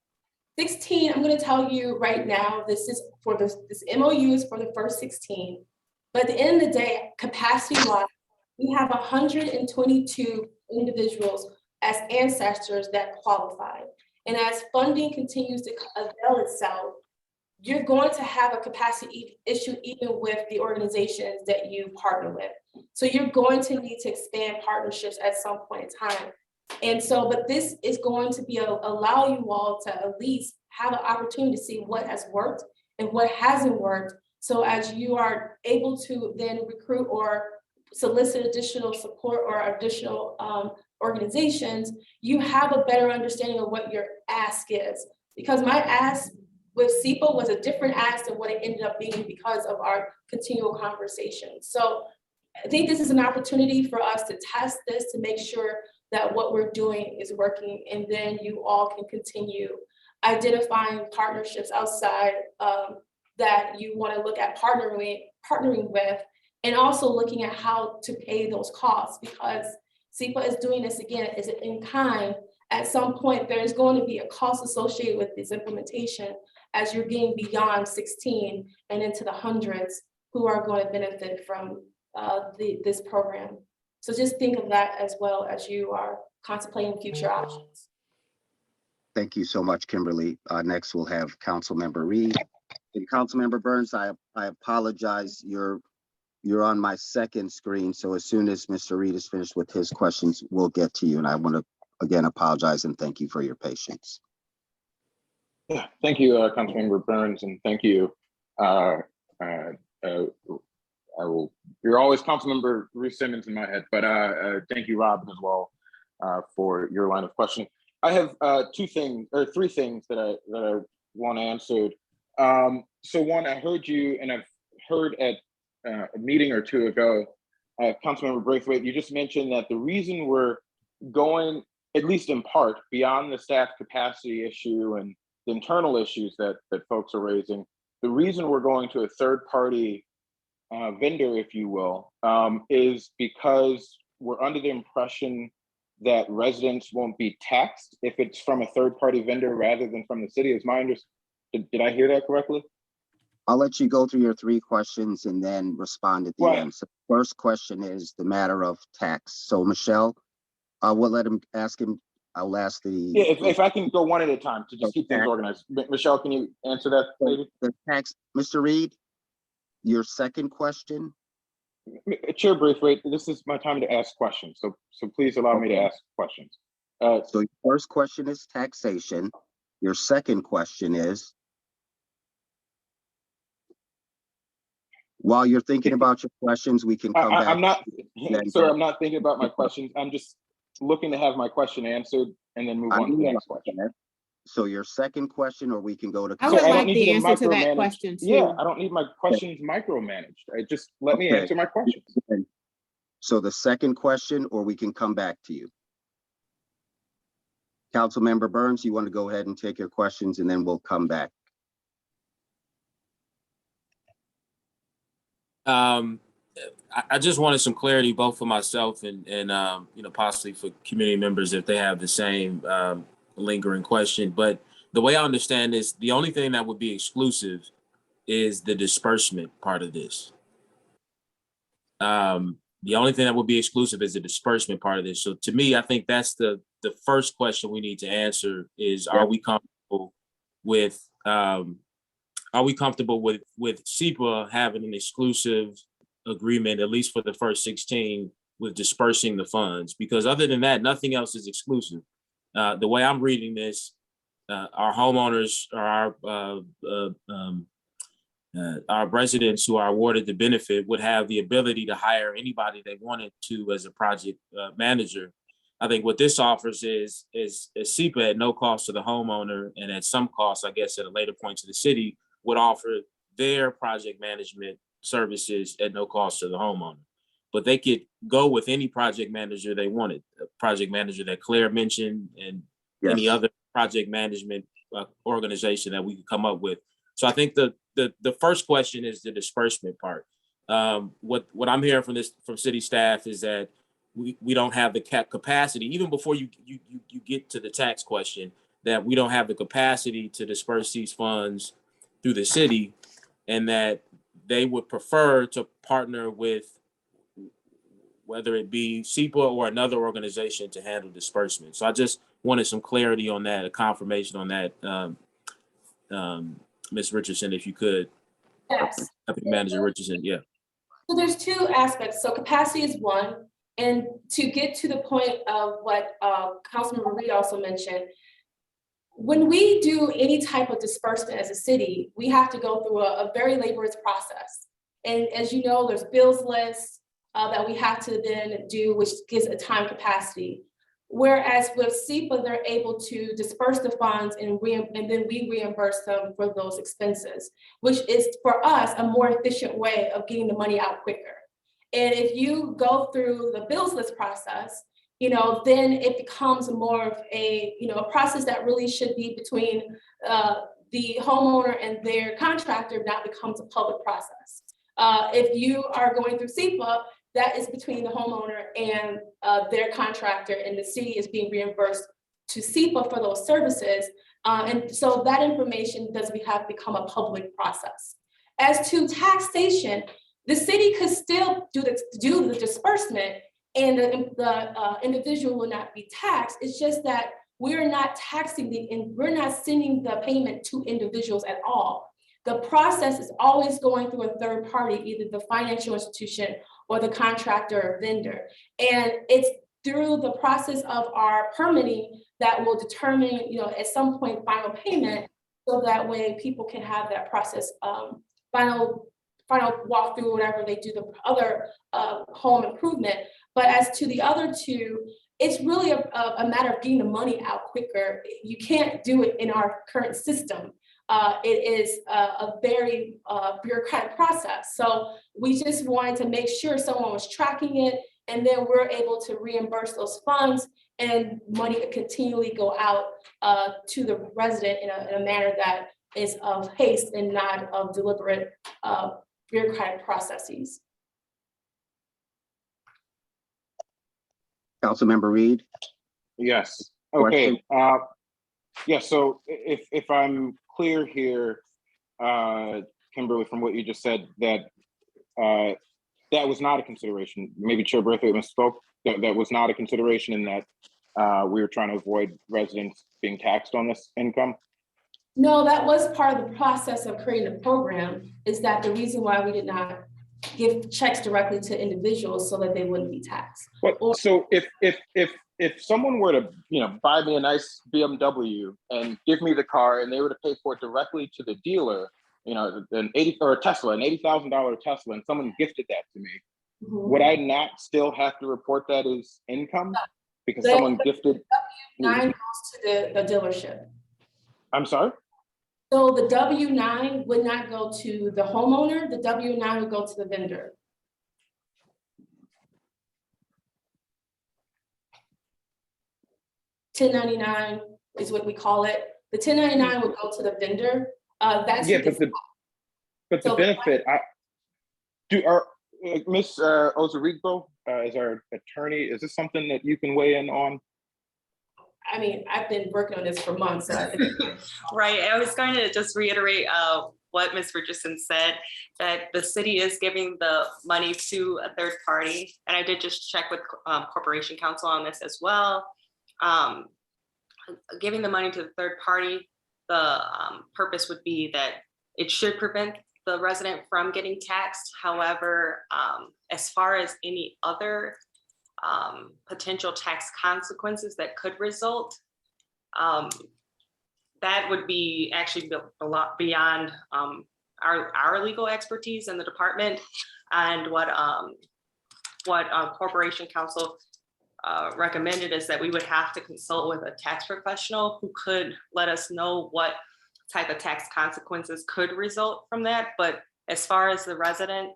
16, I'm going to tell you right now, this is for this MOU is for the first 16. But at the end of the day, capacity-wise, we have 122 individuals as ancestors that qualify. And as funding continues to avail itself, you're going to have a capacity issue even with the organizations that you partner with. So you're going to need to expand partnerships at some point in time. And so, but this is going to be allow you all to at least have an opportunity to see what has worked and what hasn't worked. So as you are able to then recruit or solicit additional support or additional organizations, you have a better understanding of what your ask is. Because my ask with SEPA was a different ask than what it ended up being because of our continual conversation. So I think this is an opportunity for us to test this to make sure that what we're doing is working, and then you all can continue identifying partnerships outside that you want to look at partnering with, and also looking at how to pay those costs, because SEPA is doing this again, is it in kind. At some point, there is going to be a cost associated with this implementation as you're getting beyond 16 and into the hundreds who are going to benefit from this program. So just think of that as well as you are contemplating future options. Thank you so much, Kimberly. Next, we'll have Councilmember Reed. And Councilmember Burns, I apologize. You're on my second screen. So as soon as Mr. Reed is finished with his questions, we'll get to you. And I want to again apologize and thank you for your patience. Yeah, thank you, Councilmember Burns, and thank you. You're always Councilmember Ruth Simmons in my head, but thank you, Robin, as well, for your line of questioning. I have three things that I want answered. So one, I heard you, and I've heard at a meeting or two ago, Councilmember Braithwaite, you just mentioned that the reason we're going, at least in part, beyond the staff capacity issue and the internal issues that folks are raising, the reason we're going to a third-party vendor, if you will, is because we're under the impression that residents won't be taxed if it's from a third-party vendor rather than from the city. Is my understanding? Did I hear that correctly? I'll let you go through your 3 questions and then respond at the end. So first question is the matter of tax. So Michelle, we'll let him ask him. I'll ask the— Yeah, if I can go one at a time to just keep things organized. Michelle, can you answer that, maybe? The tax, Mr. Reed, your second question. Chair Braithwaite, this is my time to ask questions, so please allow me to ask questions. So your first question is taxation. Your second question is— while you're thinking about your questions, we can come back. I'm not, sir, I'm not thinking about my questions. I'm just looking to have my question answered and then move on to the next question. So your second question, or we can go to— I would like the answer to that question too. Yeah, I don't need my questions micromanaged. Just let me answer my questions. So the second question, or we can come back to you. Councilmember Burns, you want to go ahead and take your questions and then we'll come back. I just wanted some clarity, both for myself and possibly for community members if they have the same lingering question. But the way I understand this, the only thing that would be exclusive is the disbursement part of this. The only thing that would be exclusive is the disbursement part of this. So to me, I think that's the first question we need to answer is, are we comfortable with SEPA having an exclusive agreement, at least for the first 16, with dispersing the funds? Because other than that, nothing else is exclusive. The way I'm reading this, our homeowners or our residents who are awarded the benefit would have the ability to hire anybody they wanted to as a project manager. I think what this offers is SEPA at no cost to the homeowner, and at some cost, I guess, at a later point to the city, would offer their project management services at no cost to the homeowner. But they could go with any project manager they wanted, a project manager that Claire mentioned, and any other project management organization that we could come up with. So I think the first question is the disbursement part. What I'm hearing from city staff is that we don't have the capacity, even before you get to the tax question, that we don't have the capacity to disperse these funds through the city, and that they would prefer to partner with, whether it be SEPA or another organization, to handle disbursement. So I just wanted some clarity on that, a confirmation on that, Ms. Richardson, if you could. Yes. Deputy Manager Richardson, yeah. So there's two aspects. So capacity is one, and to get to the point of what Councilmember Reed also mentioned, when we do any type of disbursement as a city, we have to go through a very laborious process. And as you know, there's bills lists that we have to then do, which gives a time capacity. Whereas with SEPA, they're able to disperse the funds and then we reimburse them for those expenses, which is for us a more efficient way of getting the money out quicker. And if you go through the bills list process, then it becomes more of a process that really should be between the homeowner and their contractor, that becomes a public process. If you are going through SEPA, that is between the homeowner and their contractor, and the city is being reimbursed to SEPA for those services. And so that information does have become a public process. As to taxation, the city could still do the disbursement, and the individual will not be taxed. It's just that we're not taxing we're not sending the payment to individuals at all. The process is always going through a third party, either the financial institution or the contractor or vendor. And it's through the process of our permitting that will determine, at some point, final payment, so that way people can have that process, final walkthrough, whatever they do, the other home improvement. But as to the other two, it's really a matter of getting the money out quicker. You can't do it in our current system. It is a very bureaucratic process. So we just wanted to make sure someone was tracking it, and then we're able to reimburse those funds, and money could continually go out to the resident in a manner that is of haste and not of deliberate bureaucratic processes. Councilmember Reed? Yes. Okay. Yeah. So if I'm clear here, Kimberly, from what you just said, that that was not a consideration. Maybe Chair Braithwaite misspoke. That was not a consideration, in that we were trying to avoid residents being taxed on this income. No, that was part of the process of creating the program. Is that the reason why we did not give checks directly to individuals, so that they wouldn't be taxed? So if someone were to buy me a nice BMW and give me the car, and they were to pay for it directly to the dealer, an $80,000 Tesla, and someone gifted that to me, would I not still have to report that as income because someone gifted? W-9 goes to the dealership. I'm sorry? So the W-9 would not go to the homeowner. The W-9 would go to the vendor. $1099 is what we call it. The $1099 would go to the vendor. That's but the benefit. Ms. Ozarigo, is our attorney. Is this something that you can weigh in on? I mean, I've been working on this for months. Right. I was going to just reiterate what Ms. Richardson said, that the city is giving the money to a third party. And I did just check with Corporation Counsel on this as well. Giving the money to the third party, the purpose would be that it should prevent the resident from getting taxed. However, as far as any other potential tax consequences that could result, that would be actually a lot beyond our legal expertise in the department, and what Corporation Counsel recommended is that we would have to consult with a tax professional who could let us know what type of tax consequences could result from that. But as far as the resident,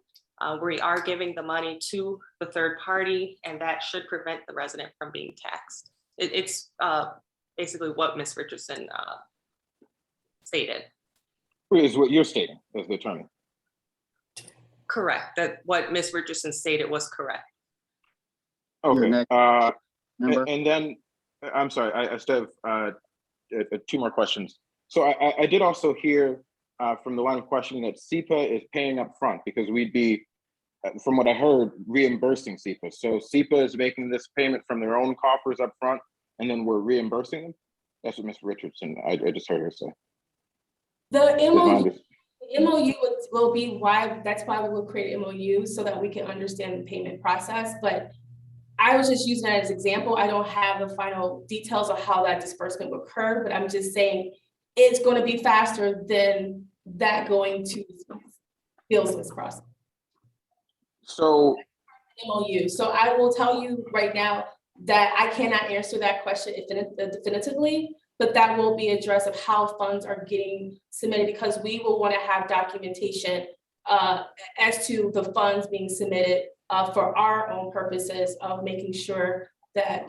we are giving the money to the third party, and that should prevent the resident from being taxed. It's basically what Ms. Richardson stated. Is what you're stating as the attorney. Correct. That what Ms. Richardson stated was correct. Okay. next Member? And then, I'm sorry, I still have two more questions. So I did also hear from the line of questioning that SEPA is paying up front because we'd be, from what I heard, reimbursing SEPA. So SEPA is making this payment from their own coffers up front, and then we're reimbursing them. That's what Ms. Richardson, I just heard her say. The MOU will be why, that's why we will create an MOU so that we can understand the payment process. But I was just using that as an example. I don't have the final details of how that disbursement will occur, but I'm just saying it's going to be faster than that going to bills list process. So MOU. So I will tell you right now that I cannot answer that question definitively, but that will be addressed of how funds are getting submitted, because we will want to have documentation as to the funds being submitted for our own purposes of making sure that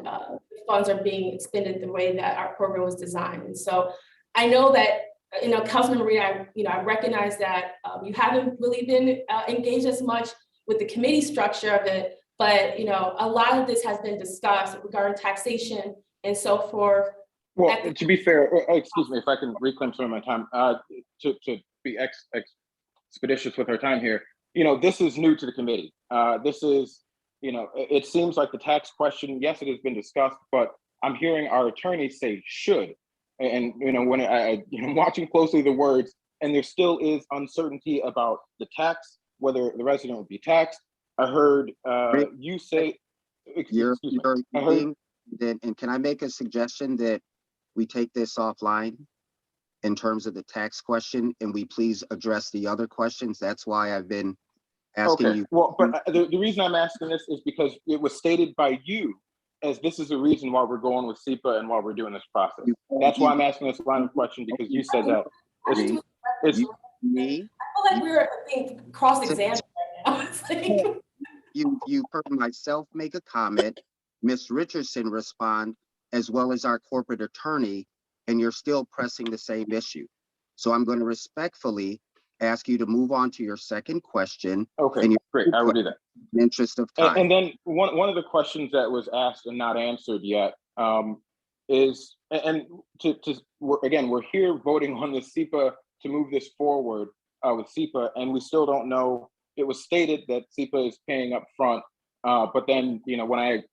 funds are being expended the way that our program was designed. And so I know that, Councilmember Reed, I recognize that you haven't really been engaged as much with the committee structure of it, but a lot of this has been discussed regarding taxation and so forth. Well, to be fair, excuse me, if I can reclaim some of my time, to be expeditious with our time here, this is new to the committee. This is, it seems like the tax question, yes, it has been discussed, but I'm hearing our attorneys say should. And, when I'm watching closely the words, and there still is uncertainty about the tax, whether the resident would be taxed. I heard you say, excuse me, I heard, and can I make a suggestion that we take this offline in terms of the tax question, and we please address the other questions? That's why I've been asking you. Well, but the reason I'm asking this is because it was stated by you as this is the reason why we're going with SEPA and why we're doing this process. That's why I'm asking this line of question, because you said that. It's me. I feel like we're being cross-examined right now. It's like... You heard myself make a comment, Ms. Richardson respond, as well as our corporate attorney, and you're still pressing the same issue. So I'm going to respectfully ask you to move on to your second question. Okay, great, I will do that. In the interest of time. And then one of the questions that was asked and not answered yet is, we're here voting on the SEPA to move this forward with SEPA, and we still don't know. It was stated that SEPA is paying up front, but then, when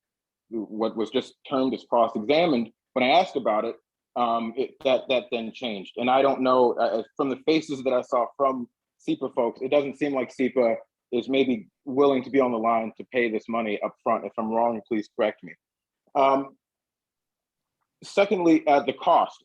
what was just termed as cross-examined, when I asked about it, that then changed. And I don't know, from the faces that I saw from SEPA folks, it doesn't seem like SEPA is maybe willing to be on the line to pay this money up front. If I'm wrong, please correct me. Secondly, the cost.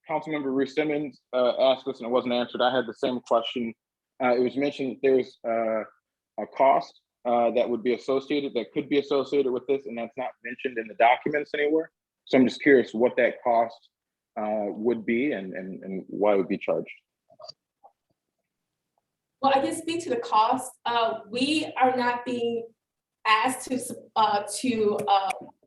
Councilmember Ruth Simmons asked this and it wasn't answered. I had the same question. It was mentioned that there's a cost that would be associated, that could be associated with this, and that's not mentioned in the documents anywhere. So I'm just curious what that cost would be and why it would be charged. Well, I can speak to the cost. We are not being asked to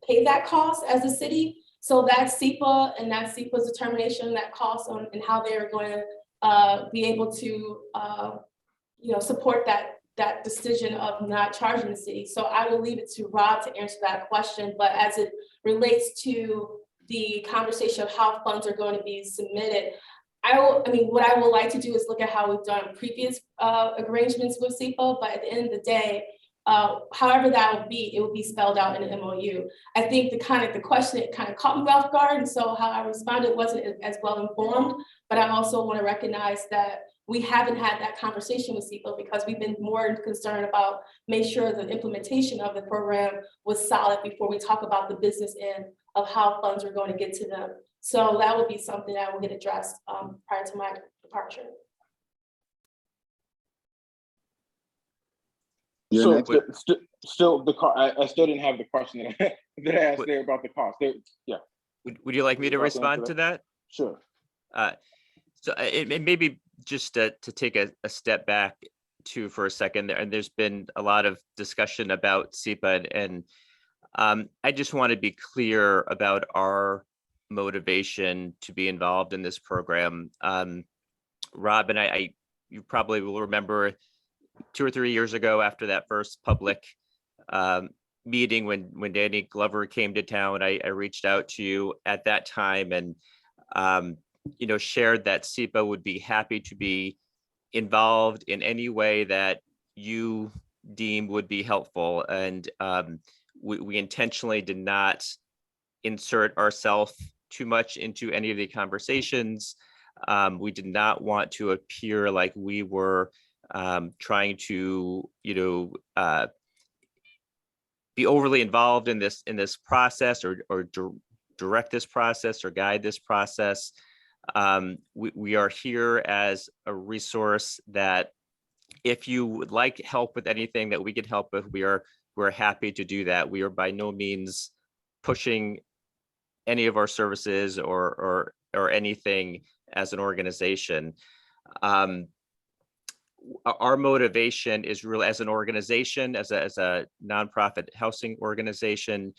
pay that cost as a city. So that's SEPA, and that's SEPA's determination, that cost on and how they are going to be able to support that decision of not charging the city. So I will leave it to Rob to answer that question. But as it relates to the conversation of how funds are going to be submitted, what I would like to do is look at how we've done previous arrangements with SEPA, but at the end of the day, however that would be, it would be spelled out in the MOU. I think the question, it kind of caught me off guard, and so how I responded wasn't as well informed, but I also want to recognize that we haven't had that conversation with SEPA because we've been more concerned about make sure the implementation of the program was solid before we talk about the business end of how funds are going to get to them. So that would be something that will get addressed prior to my departure. You're So next. still the cost, I still didn't have the question that that I asked What- there about the cost. Yeah, Would you like me to Would you like to answer respond to that? sure. So it maybe just to take a step back for a second there, and there's been a lot of discussion about SEPA, and I just want to be clear about our motivation to be involved in this program. Rob and I, you probably will remember 2 or 3 years ago after that first public meeting when Danny Glover came to town, I reached out to you at that time and shared that SEPA would be happy to be involved in any way that you deem would be helpful. And we intentionally did not insert ourselves too much into any of the conversations. We did not want to appear like we were trying to, be overly involved in this process or direct this process or guide this process. We are here as a resource that if you would like help with anything that we can help with, we're happy to do that. We are by no means pushing any of our services or anything as an organization. Our motivation is really as an organization, as a nonprofit housing organization.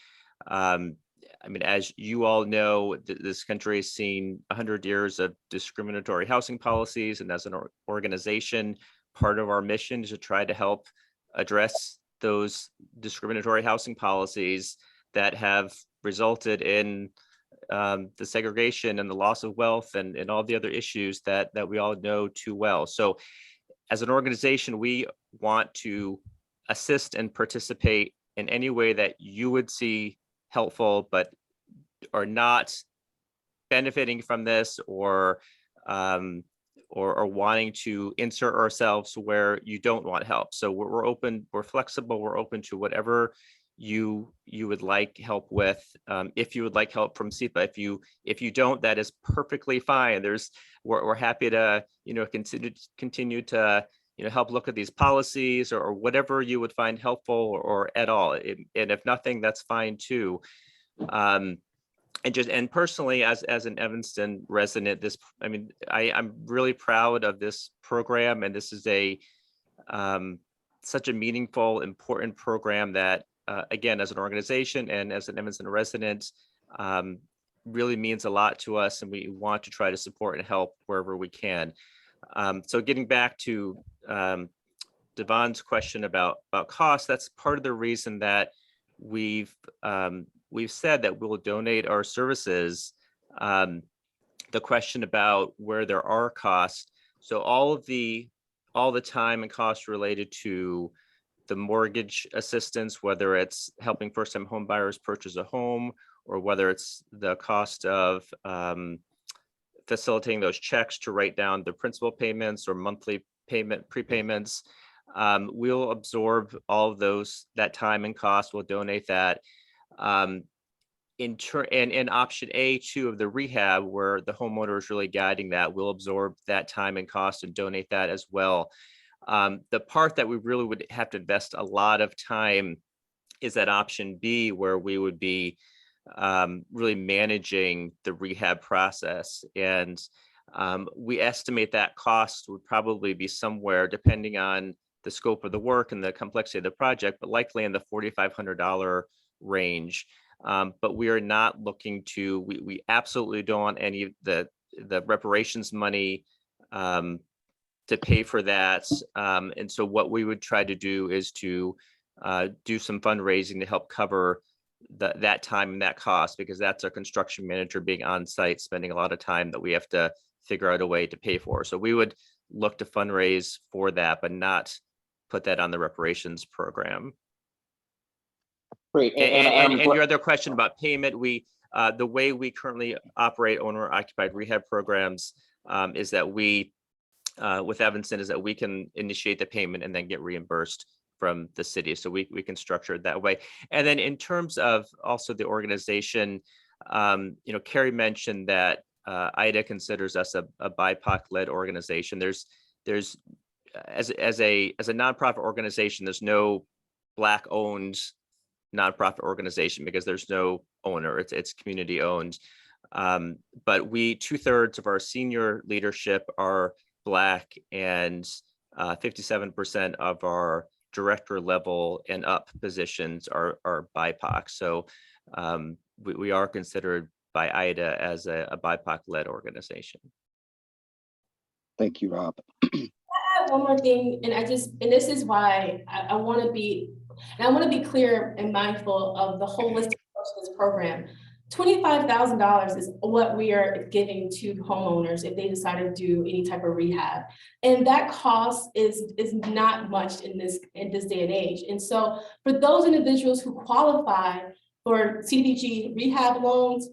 As you all know, this country has seen 100 years of discriminatory housing policies, and as an organization, part of our mission is to try to help address those discriminatory housing policies that have resulted in the segregation and the loss of wealth and all the other issues that we all know too well. So as an organization, we want to assist and participate in any way that you would see helpful, but are not benefiting from this or wanting to insert ourselves where you don't want help. So we're open, we're flexible, we're open to whatever you would like help with. If you would like help from SEPA, if you don't, that is perfectly fine. We're happy to continue to help look at these policies or whatever you would find helpful or at all. And if nothing, that's fine too. And personally, as an Evanston resident, I'm really proud of this program, and this is such a meaningful, important program that again, as an organization and as an Evanston resident, really means a lot to us, and we want to try to support and help wherever we can. So getting back to Devon's question about cost, that's part of the reason that we've said that we'll donate our services. The question about where there are costs, so all the time and costs related to the mortgage assistance, whether it's helping first-time home buyers purchase a home, or whether it's the cost of facilitating those checks to write down the principal payments or monthly payment prepayments, we'll absorb all of that time and cost. We'll donate that. In option A2 of the rehab, where the homeowner is really guiding that, we'll absorb that time and cost and donate that as well. The part that we really would have to invest a lot of time is that option B, where we would be really managing the rehab process. And we estimate that cost would probably be somewhere, depending on the scope of the work and the complexity of the project, but likely in the $4,500 range. But we are not looking to, we absolutely don't want any of the reparations money to pay for that. And so what we would try to do is to do some fundraising to help cover that time and that cost, because that's our construction manager being on site, spending a lot of time that we have to figure out a way to pay for. So we would look to fundraise for that, but not put that on the reparations program. Great. And your other question about payment, the way we currently operate owner occupied rehab programs is that we, with Evanston, is that we can initiate the payment and then get reimbursed from the city. So we can structure it that way. And then in terms of also the organization, Carrie mentioned that IDA considers us a BIPOC-led organization. There's as a nonprofit organization, there's no Black owned nonprofit organization because there's no owner. It's community owned. But 2/3 of our senior leadership are Black, and 57% of our director level and up positions are BIPOC. So we are considered by IDA as a BIPOC led organization. Thank you, Rob. I have one more thing, and this is why I want to be clear and mindful of the holistic approach to this program. $25,000 is what we are giving to homeowners if they decide to do any type of rehab. And that cost is not much in this day and age. And so for those individuals who qualify for CDBG rehab loans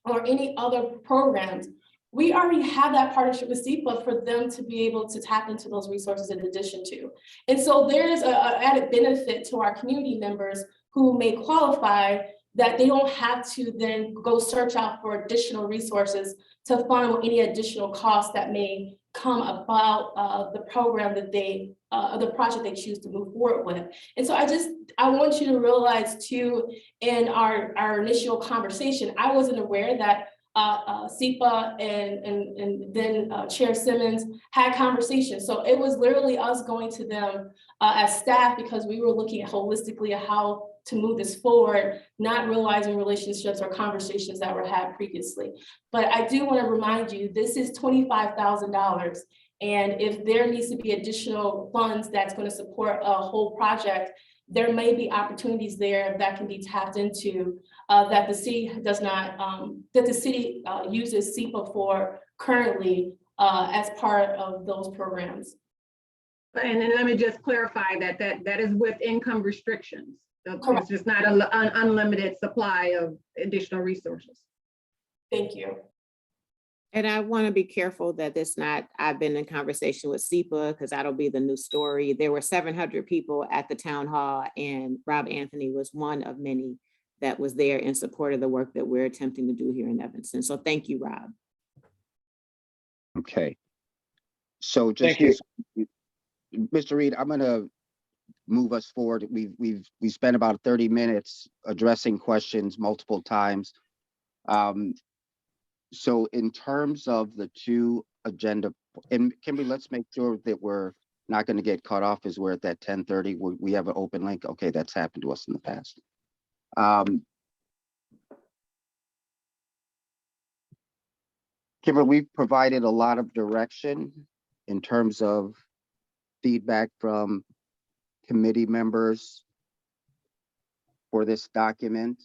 or any other programs, we already have that partnership with SEPA for them to be able to tap into those resources in addition to. And so there's an added benefit to our community members who may qualify, that they don't have to then go search out for additional resources to fund any additional costs that may come about the program that the project they choose to move forward with. And so I want you to realize too, in our initial conversation, I wasn't aware that SEPA and then Chair Simmons had conversations. So it was literally us going to them as staff, because we were looking at holistically at how to move this forward, not realizing relationships or conversations that were had previously. But I do want to remind you, this is $25,000. And if there needs to be additional funds that's going to support a whole project, there may be opportunities there that can be tapped into that the city does not, that the city uses SEPA for currently as part of those programs. And then let me just clarify that is with income restrictions. So it's just not an unlimited supply of additional resources. Thank you. And I want to be careful that I've been in conversation with SEPA, because that'll be the new story. There were 700 people at the town hall, and Rob Anthony was one of many that was there in support of the work that we're attempting to do here in Evanston. So thank you, Rob. Okay. So just, Mr. Reed, I'm gonna move us forward. We spent about 30 minutes addressing questions multiple times. So in terms of the two agenda, and Kimberly, let's make sure that we're not going to get cut off as we're at that 10:30. We have an open link. Okay, that's happened to us in the past. Kimberly, we've provided a lot of direction in terms of feedback from committee members for this document.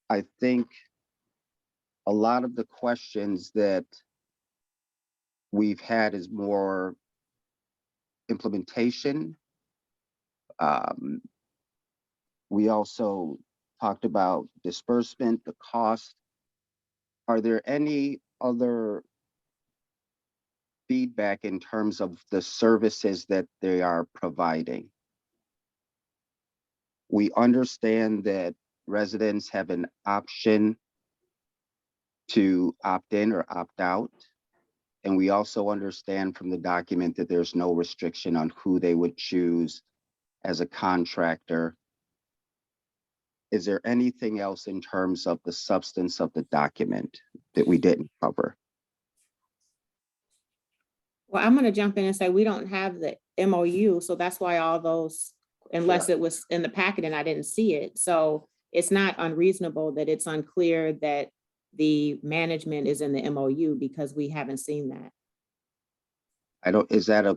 I think a lot of the questions that we've had is more implementation. We also talked about disbursement, the cost. Are there any other feedback in terms of the services that they are providing? We understand that residents have an option to opt in or opt out. And we also understand from the document that there's no restriction on who they would choose as a contractor. Is there anything else in terms of the substance of the document that we didn't cover? Well, I'm going to jump in and say we don't have the MOU, so that's why all those, unless it was in the packet and I didn't see it. So it's not unreasonable that it's unclear that the management is in the MOU, because we haven't seen that. Is that a,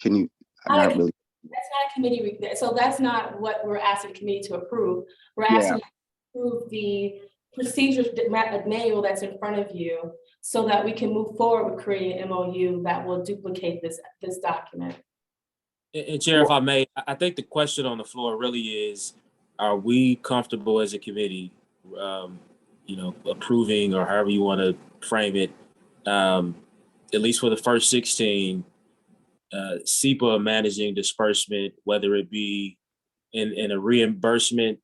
can you, I'm not really. That's not a committee, so that's not what we're asking the committee to approve. We're asking to approve the procedures manual that's in front of you, so that we can move forward with creating an MOU that will duplicate this document. And Chair, if I may, I think the question on the floor really is, are we comfortable as a committee, approving, or however you want to frame it, at least for the first 16, SEPA managing disbursement, whether it be in a reimbursement,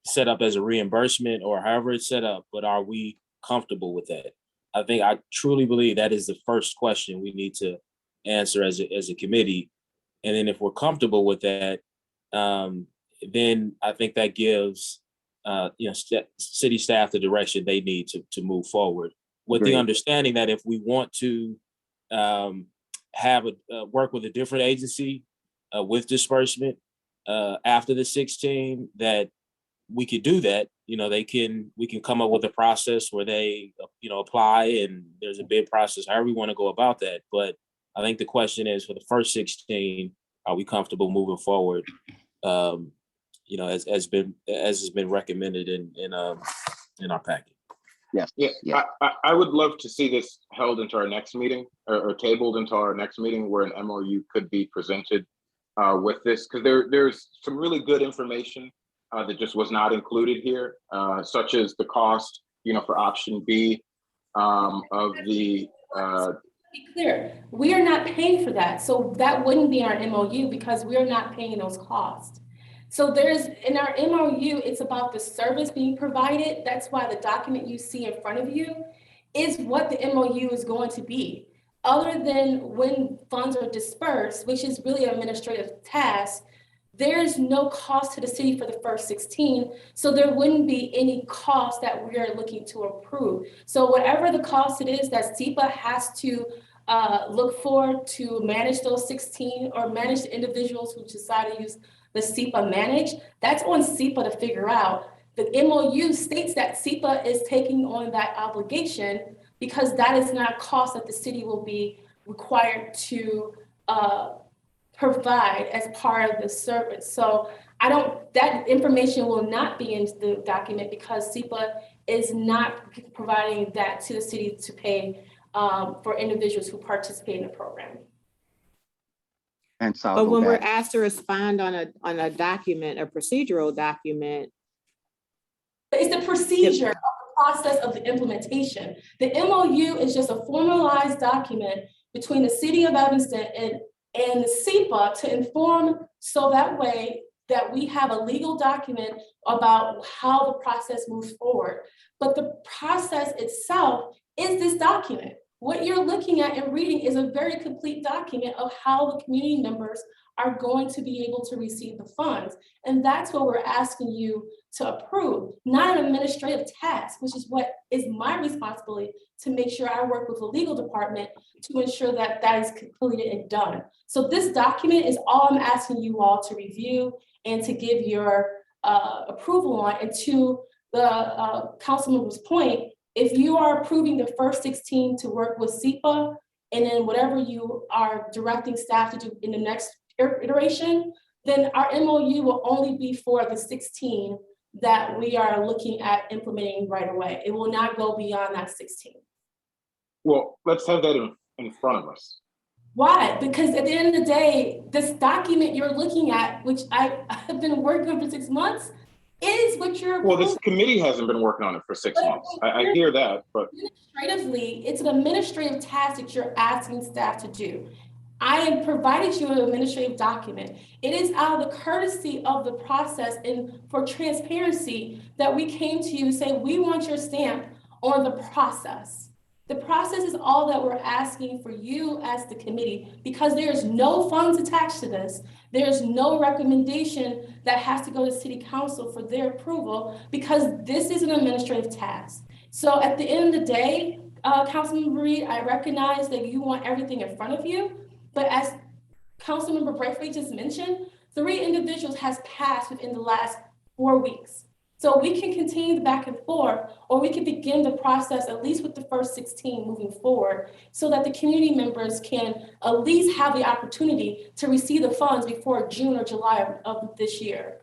set up as a reimbursement or however it's set up, but are we comfortable with that? I think I truly believe that is the first question we need to answer as a committee. And then if we're comfortable with that, then I think that gives city staff the direction they need to move forward, with the Agreed. understanding that if we want to have work with a different agency with disbursement after the 16, that we could do that. We can come up with a process where they apply, and there's a bid process, however we want to go about that. But I think the question is, for the first 16, are we comfortable moving forward? As has been recommended in our packet. Yes. Yeah, Yeah. I would love to see this held into our next meeting, or tabled into our next meeting, where an MOU could be presented with this, because there's some really good information that just was not included here, such as the cost, for option B of the. Be clear, we are not paying for that, so that wouldn't be in our MOU because we are not paying those costs. So in our MOU, it's about the service being provided. That's why the document you see in front of you is what the MOU is going to be. Other than when funds are dispersed, which is really an administrative task, there's no cost to the city for the first 16. So there wouldn't be any cost that we are looking to approve. So whatever the cost it is that SEPA has to look for to manage those 16, or manage the individuals who decide to use the SEPA manage, that's on SEPA to figure out. The MOU states that SEPA is taking on that obligation because that is not a cost that the city will be required to provide as part of the service. So that information will not be in the document because SEPA is not providing that to the city to pay for individuals who participate in the program. And so But when we're asked to respond on a document, a procedural document. It's the procedure of the process of the implementation. The MOU is just a formalized document between the city of Evanston and the SEPA to inform, so that way that we have a legal document about how the process moves forward. But the process itself is this document. What you're looking at and reading is a very complete document of how the community members are going to be able to receive the funds. And that's what we're asking you to approve, not an administrative task, which is what is my responsibility, to make sure I work with the legal department to ensure that that is completed and done. So this document is all I'm asking you all to review and to give your approval on. And to the council member's point, if you are approving the first 16 to work with SEPA, and then whatever you are directing staff to do in the next iteration, then our MOU will only be for the 16 that we are looking at implementing right away. It will not go beyond that 16. Well, let's have that in front of us. Why? Because at the end of the day, this document you're looking at, which I have been working on for 6 months, is what you're approving. Well, this committee hasn't been working on it for 6 months. I hear that, but administratively, it's an administrative task that you're asking staff to do. I have provided you an administrative document. It is out of the courtesy of the process and for transparency that we came to you and say, we want your stamp on the process. The process is all that we're asking for you as the committee, because there's no funds attached to this. There's no recommendation that has to go to city council for their approval, because this is an administrative task. So at the end of the day, Councilmember Reed, I recognize that you want everything in front of you, but as Councilmember Braithwaite just mentioned, 3 individuals has passed within the last 4 weeks. So we can continue the back and forth, or we can begin the process at least with the first 16 moving forward, so that the community members can at least have the opportunity to receive the funds before June or July of this year.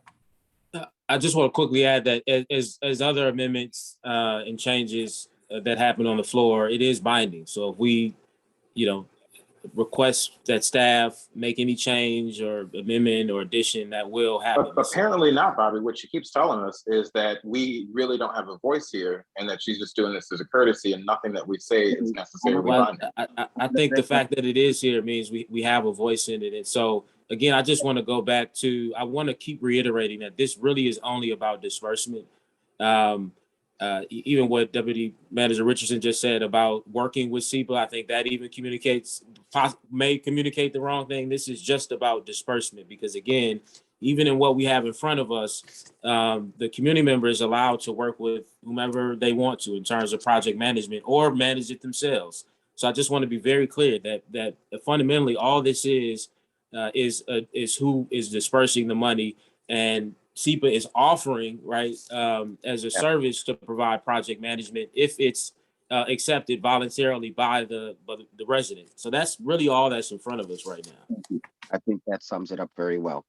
I just want to quickly add that as other amendments and changes that happen on the floor, it is binding. So if we, request that staff make any change or amendment or addition, that will happen. Apparently not, Bobby. What she keeps telling us is that we really don't have a voice here, and that she's just doing this as a courtesy, and nothing that we say is necessarily binding. I think the fact that it is here means we have a voice in it. And so, again, I just want to go back to, I want to keep reiterating that this really is only about disbursement. even what Deputy Manager Richardson just said about working with SEPA, I think that even may communicate the wrong thing. This is just about disbursement, because again, even in what we have in front of us, the community member is allowed to work with whomever they want to in terms of project management or manage it themselves. So I just want to be very clear that fundamentally all this is who is dispersing the money, and SEPA is offering, right, as a service to provide project management if it's accepted voluntarily by the resident. So that's really all that's in front of us right now. I think that sums it up very well.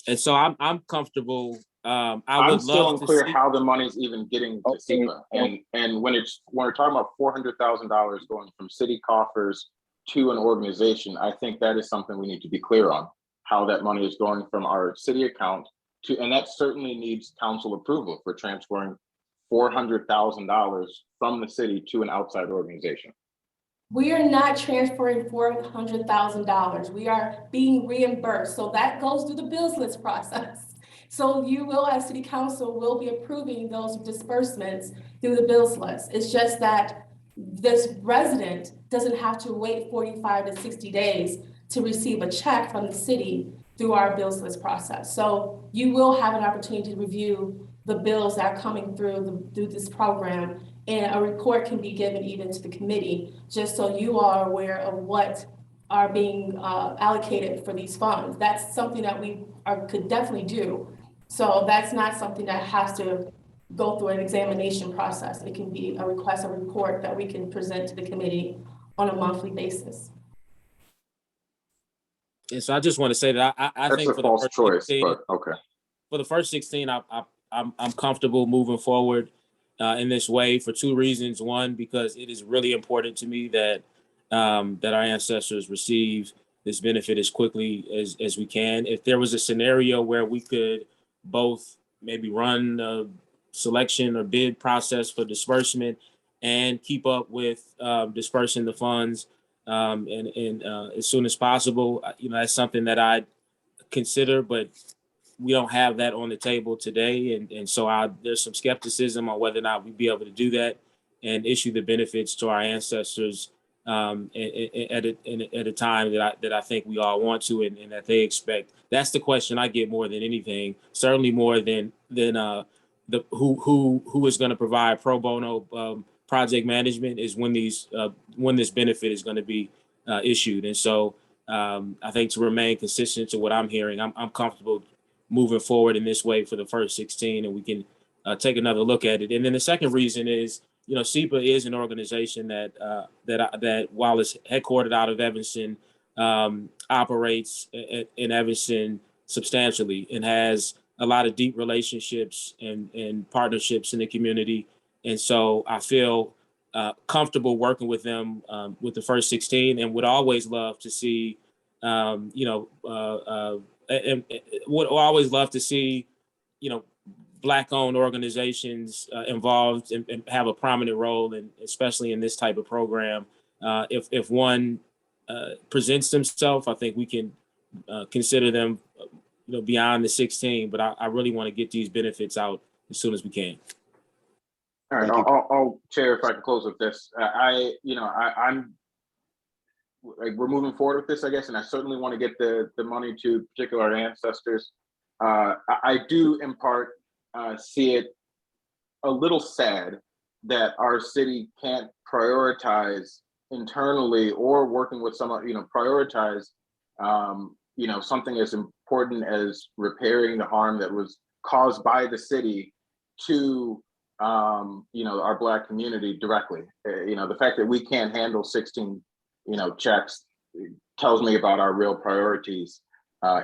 And so I'm comfortable. I'm still unclear how the money's even getting to SEPA. And when we're talking about $400,000 going from city coffers to an organization, I think that is something we need to be clear on, how that money is going from our city account to, and that certainly needs council approval for transferring $400,000 from the city to an outside organization. We are not transferring $400,000. We are being reimbursed. So that goes through the bills list process. So you will, as city council, will be approving those disbursements through the bills list. It's just that this resident doesn't have to wait 45 to 60 days to receive a check from the city through our bills list process. So you will have an opportunity to review the bills that are coming through this program, and a report can be given even to the committee, just so you are aware of what are being allocated for these funds. That's something that we could definitely do. So that's not something that has to go through an examination process. It can be a request, a report that we can present to the committee on a monthly basis. And so I just want to say that I That's think a for false the first choice, 16, but okay. For the first 16, I'm comfortable moving forward in this way for two reasons. One, because it is really important to me that that our ancestors receive this benefit as quickly as we can. If there was a scenario where we could both maybe run a selection or bid process for disbursement and keep up with dispersing the funds and as soon as possible, that's something that I'd consider, but we don't have that on the table today. And so there's some skepticism on whether or not we'd be able to do that and issue the benefits to our ancestors at a time that I think we all want to and that they expect. That's the question I get more than anything, certainly more than who is going to provide pro bono project management is when this benefit is going to be issued. And so I think to remain consistent to what I'm hearing, I'm comfortable moving forward in this way for the first 16, and we can take another look at it. And then the second reason is, SEPA is an organization that while it's headquartered out of Evanston, operates in Evanston substantially and has a lot of deep relationships and partnerships in the community. And so I feel comfortable working with them with the first 16, and would always love to see, and would always love to see, Black-owned organizations involved and have a prominent role, and especially in this type of program. If one presents themselves, I think we can consider them, beyond the 16. But I really want to get these benefits out as soon as we can. All right, I'll Chair, if I can close with this. I'm like, we're moving forward with this, I guess, and I certainly want to get the money to particular ancestors. I do in part see it a little sad that our city can't prioritize internally or working with someone, prioritize, something as important as repairing the harm that was caused by the city to, our Black community directly. The fact that we can't handle 16, checks tells me about our real priorities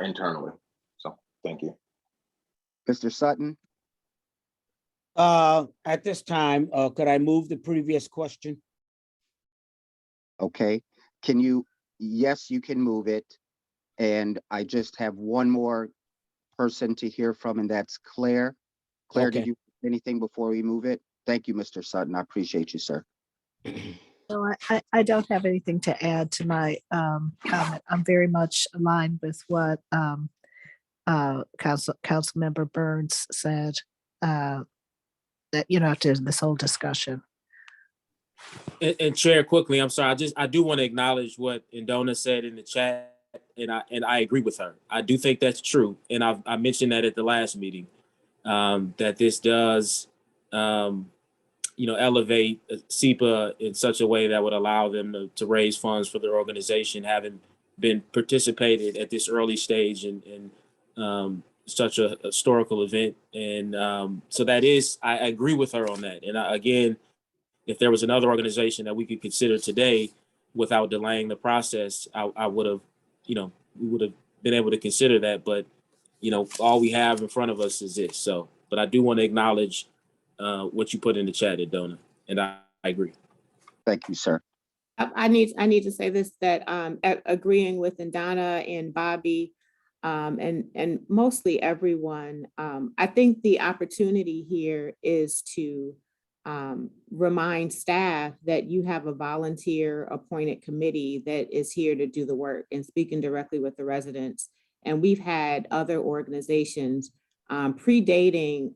internally. So thank you. Mr. Sutton? At this time, could I move the previous question? Okay, yes, you can move it. And I just have one more person to hear from, and that's Claire. Claire, Okay. did you have anything before we move it? Thank you, Mr. Sutton. I appreciate you, sir. No, I don't have anything to add to my comment. I'm very much aligned with what Councilmember Burns said, that, you know, after this whole discussion. And Chair, quickly, I'm sorry, I do want to acknowledge what Indona said in the chat, and I agree with her. I do think that's true, and I mentioned that at the last meeting, that this does, elevate SEPA in such a way that would allow them to raise funds for their organization, having been participated at this early stage in such a historical event. And so that is, I agree with her on that. And again, if there was another organization that we could consider today without delaying the process, I would have, we would have been able to consider that. But, all we have in front of us is this. So, but I do want to acknowledge what you put in the chat, Donna, and I agree. Thank you, sir. I need to say this, that agreeing with Indana and Bobby, and mostly everyone, I think the opportunity here is to remind staff that you have a volunteer appointed committee that is here to do the work and speaking directly with the residents. And we've had other organizations predating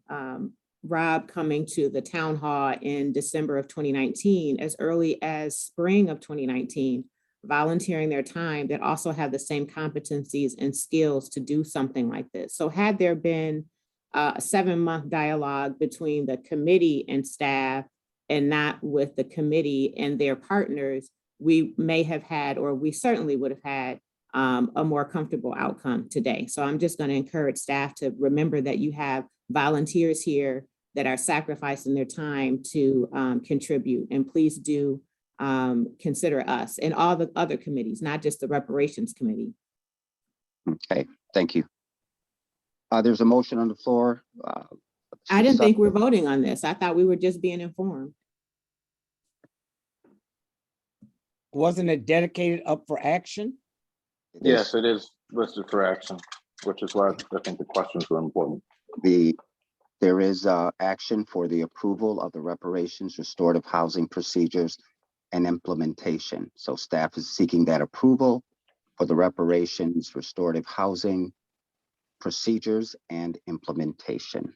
Rob coming to the town hall in December of 2019, as early as spring of 2019, volunteering their time, that also have the same competencies and skills to do something like this. So had there been a 7-month dialogue between the committee and staff and not with the committee and their partners, we may have had, or we certainly would have had, a more comfortable outcome today. So I'm just going to encourage staff to remember that you have volunteers here that are sacrificing their time to contribute. And please do consider us and all the other committees, not just the Reparations Committee. Okay, thank you. There's a motion on the floor. I didn't think we're voting on this. I thought we were just being informed. Wasn't it dedicated up for action? Yes, it is listed for action, which is why I think the questions were important. There is action for the approval of the reparations, restorative housing procedures, and implementation. So staff is seeking that approval for the reparations, restorative housing procedures, and implementation.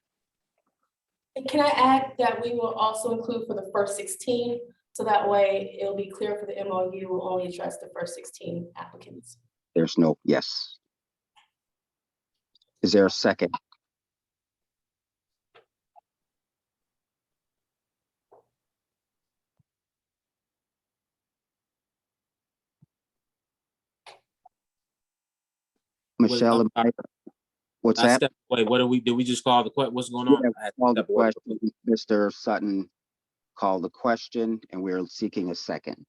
And can I add that we will also include for the first 16, so that way it'll be clear for the MOU will only address the first 16 applicants. There's no, yes. Is there a second? Michelle, what's that? Wait, did we just call the question? What's going on? Call the question. Mr. Sutton called the question and we're seeking a second.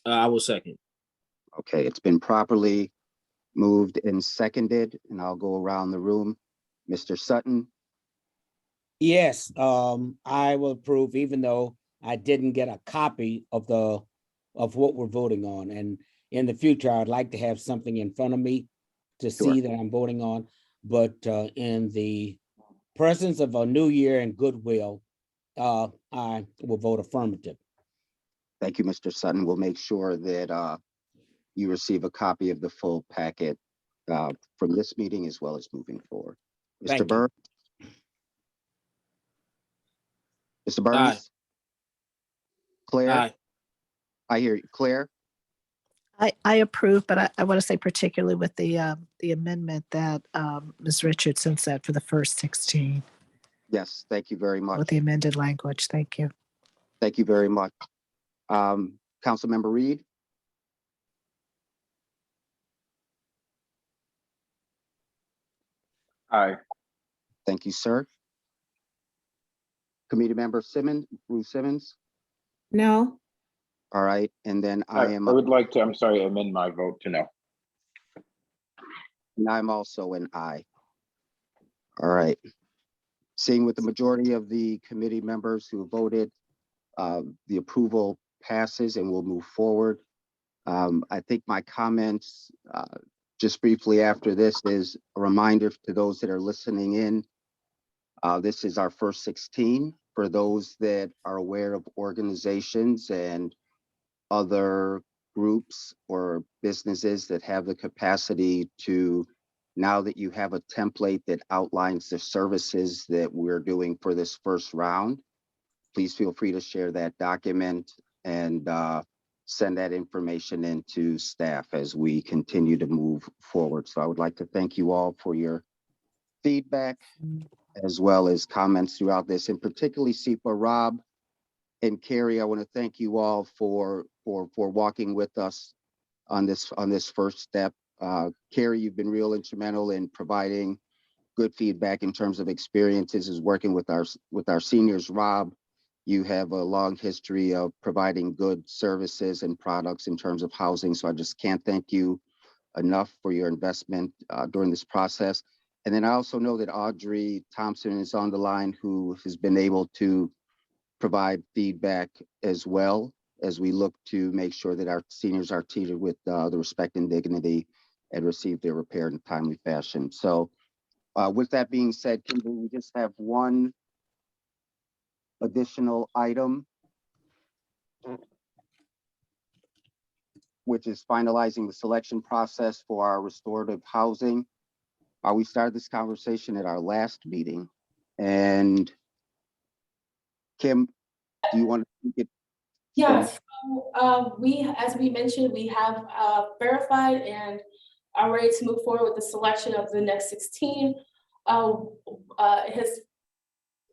I will second. Okay, it's been properly moved and seconded, and I'll go around the room. Mr. Sutton? Yes, I will approve, even though I didn't get a copy of what we're voting on. And in the future, I'd like to have something in front of me to see that I'm voting on. But in the presence of a new year and goodwill, I will vote affirmative. Thank you, Mr. Sutton. We'll make sure that you receive a copy of the full packet from this meeting as well as moving forward. Mr. Burns? Mr. Burns? Aye. Claire? Aye. I hear you. Claire? I approve, but I want to say particularly with the amendment that Ms. Richardson said for the first 16. Yes, thank you very much. With the amended language. Thank you. Thank you very much. Councilmember Reed? Aye. Thank you, sir. Committee member Simmons, Ruth Simmons? No. All right, and then I would like to, I'm sorry, amend my vote to no. And I'm also an aye. All right. Seeing with the majority of the committee members who voted, the approval passes and we'll move forward. I think my comments just briefly after this is a reminder to those that are listening in. This is our first 16 for those that are aware of organizations and other groups or businesses that have the capacity to Now that you have a template that outlines the services that we're doing for this first round, please feel free to share that document and send that information into staff as we continue to move forward. So I would like to thank you all for your feedback as well as comments throughout this, and particularly SEPA, Rob and Carrie. I want to thank you all for walking with us on this first step. Carrie, you've been real instrumental in providing good feedback in terms of experiences as working with our seniors. Rob, you have a long history of providing good services and products in terms of housing. So I just can't thank you enough for your investment during this process. And then I also know that Audrey Thompson is on the line, who has been able to provide feedback as well as we look to make sure that our seniors are treated with the respect and dignity and receive their repair in a timely fashion. So with that being said, Kimberly, we just have one additional item, which is finalizing the selection process for our restorative housing. We started this conversation at our last meeting, and Kim, do you want to get? Yes, as we mentioned, we have verified and are ready to move forward with the selection of the next 16.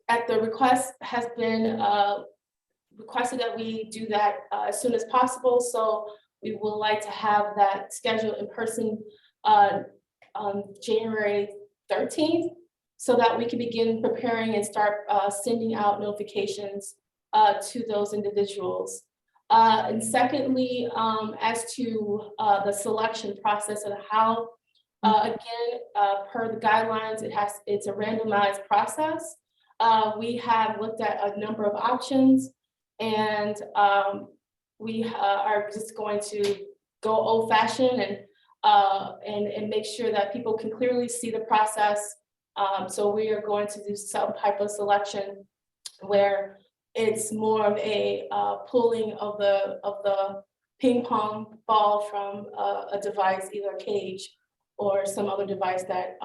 At the request has been requested that we do that as soon as possible. So we would like to have that scheduled in person on January 13th, so that we can begin preparing and start sending out notifications to those individuals. And secondly, as to the selection process and how, again, per the guidelines, it's a randomized process. We have looked at a number of options, and we are just going to go old-fashioned and make sure that people can clearly see the process. So we are going to do some type of selection where it's more of a pulling of the ping pong ball from a device, either a cage or some other device that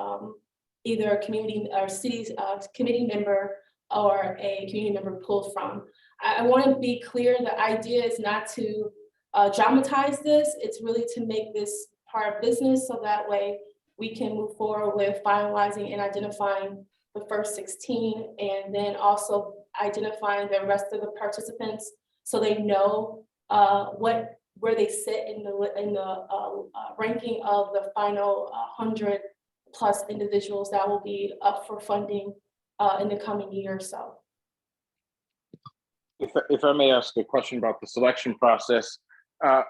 either a community or city's committee member or a community member pulled from. I want to be clear, the idea is not to dramatize this. It's really to make this part of business, so that way we can move forward with finalizing and identifying the first 16, and then also identifying the rest of the participants so they know where they sit in the ranking of the final 100+ individuals that will be up for funding in the coming year or so. If I may ask a question about the selection process,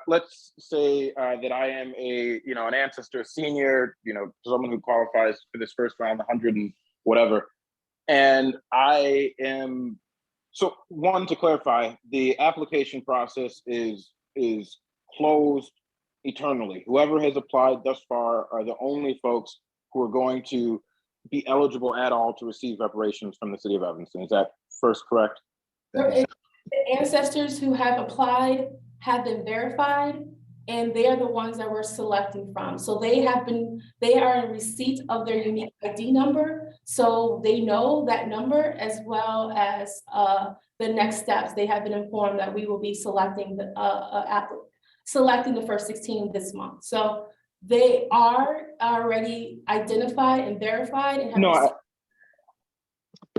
let's say that I am an Ancestor senior, someone who qualifies for this first round, 100 and whatever, and I am. So one, to clarify, the application process is closed eternally. Whoever has applied thus far are the only folks who are going to be eligible at all to receive reparations from the city of Evanston. Is that first correct? The ancestors who have applied have been verified, and they are the ones that we're selecting from. So they are in receipt of their unique ID number. So they know that number, as well as the next steps. They have been informed that we will be selecting the first 16 this month. So they are already identified and verified and have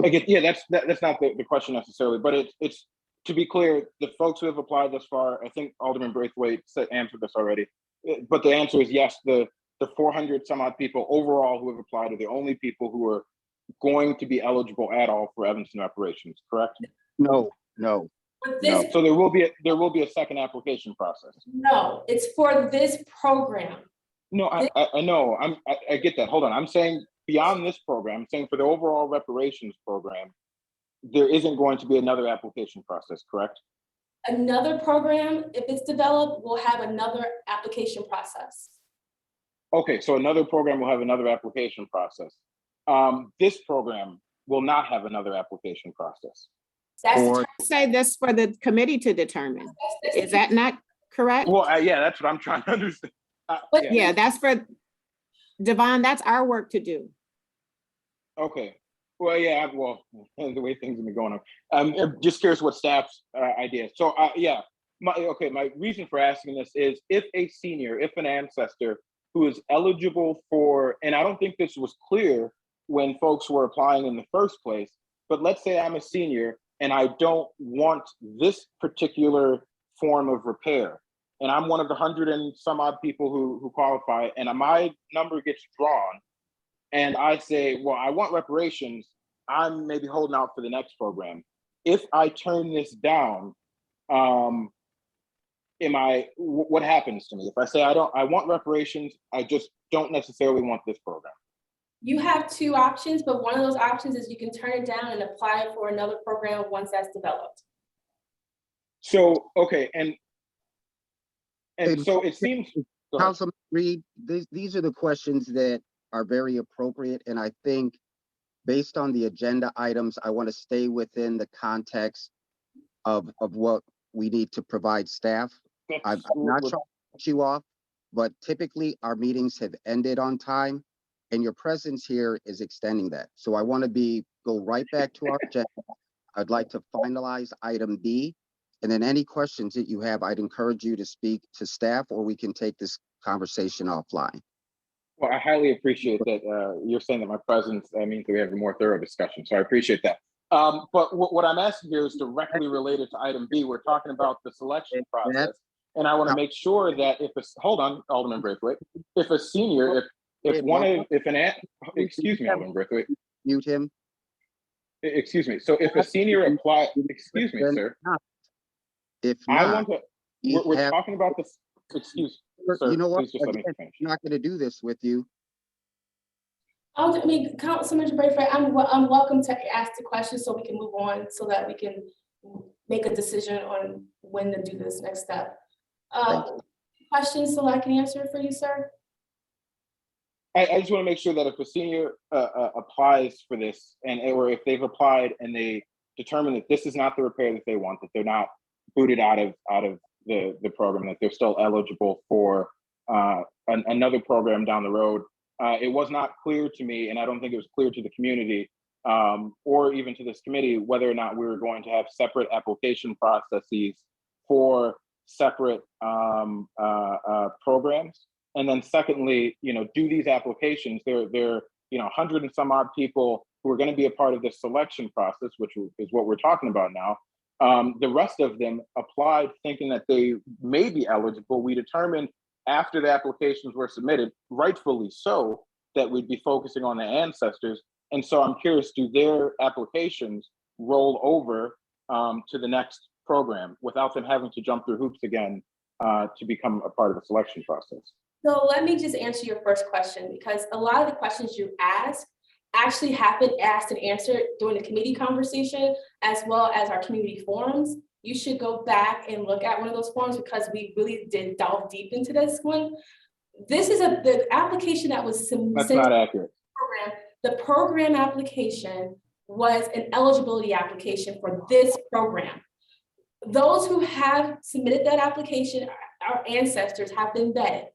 I get, yeah, that's not the question necessarily, but it's to be clear, the folks who have applied thus far, I think Alderman Braithwaite answered this already, but the answer is yes. The 400 some odd people overall who have applied are the only people who are going to be eligible at all for Evanston reparations, correct? No. So there will be a second application process. No, it's for this program. No, I know. I get that. Hold on. I'm saying beyond this program, I'm saying for the overall reparations program, there isn't going to be another application process, correct? Another program, if it's developed, will have another application process. Okay, so another program will have another application process. This program will not have another application process. Say this for the committee to determine. Is that not correct? Well, yeah, that's what I'm trying to understand. Yeah, that's for. Devon, that's our work to do. Okay. Well, yeah, well, the way things have been going on. I'm just curious what staff's idea. So, yeah, my reason for asking this is if an ancestor who is eligible for, and I don't think this was clear when folks were applying in the first place, but let's say I'm a senior and I don't want this particular form of repair, and I'm one of the 100 and some odd people who qualify, and my number gets drawn, and I say, well, I want reparations, I'm maybe holding out for the next program. If I turn this down, what happens to me? If I say I want reparations, I just don't necessarily want this program. You have two options, but one of those options is you can turn it down and apply for another program once that's developed. So, okay, and so it seems. Councilman Reed, these are the questions that are very appropriate, and I think based on the agenda items, I want to stay within the context of what we need to provide staff. I'm not trying to cut you off, but typically our meetings have ended on time, and your presence here is extending that. So I want to go right back to our agenda. I'd like to finalize item B, and then any questions that you have, I'd encourage you to speak to staff, or we can take this conversation offline. Well, I highly appreciate that you're saying that my presence means that we have a more thorough discussion, so I appreciate that. But what I'm asking here is directly related to item B. We're talking about the selection process, and I want to make sure that hold on, Alderman Braithwaite, if a senior, excuse me, Alderman Braithwaite. Mute him. Excuse me. So if a senior applies, excuse me, sir. If not, we're talking about this. Excuse me, sir. You know what? Please just let me finish. I'm not going to do this with you. I mean, Councilman Braithwaite, I'm welcome to ask the question so we can move on, so that we can make a decision on when to do this next step. Questions so I can answer for you, sir? I just want to make sure that if a senior applies for this, or if they've applied and they determine that this is not the repair that they want, that they're not booted out of the program, that they're still eligible for another program down the road. It was not clear to me, and I don't think it was clear to the community or even to this committee, whether or not we were going to have separate application processes for separate programs. And then secondly, do these applications, they're 100 and some odd people who are going to be a part of this selection process, which is what we're talking about now. The rest of them applied thinking that they may be eligible. We determined after the applications were submitted, rightfully so, that we'd be focusing on the ancestors. And so I'm curious, do their applications roll over to the next program without them having to jump through hoops again to become a part of the selection process? So let me just answer your first question, because a lot of the questions you asked actually have been asked and answered during the committee conversation, as well as our community forums. You should go back and look at one of those forums, because we really did delve deep into this one. This is the application that was submitted. That's not accurate. The program application was an eligibility application for this program. Those who have submitted that application, our ancestors, have been vetted.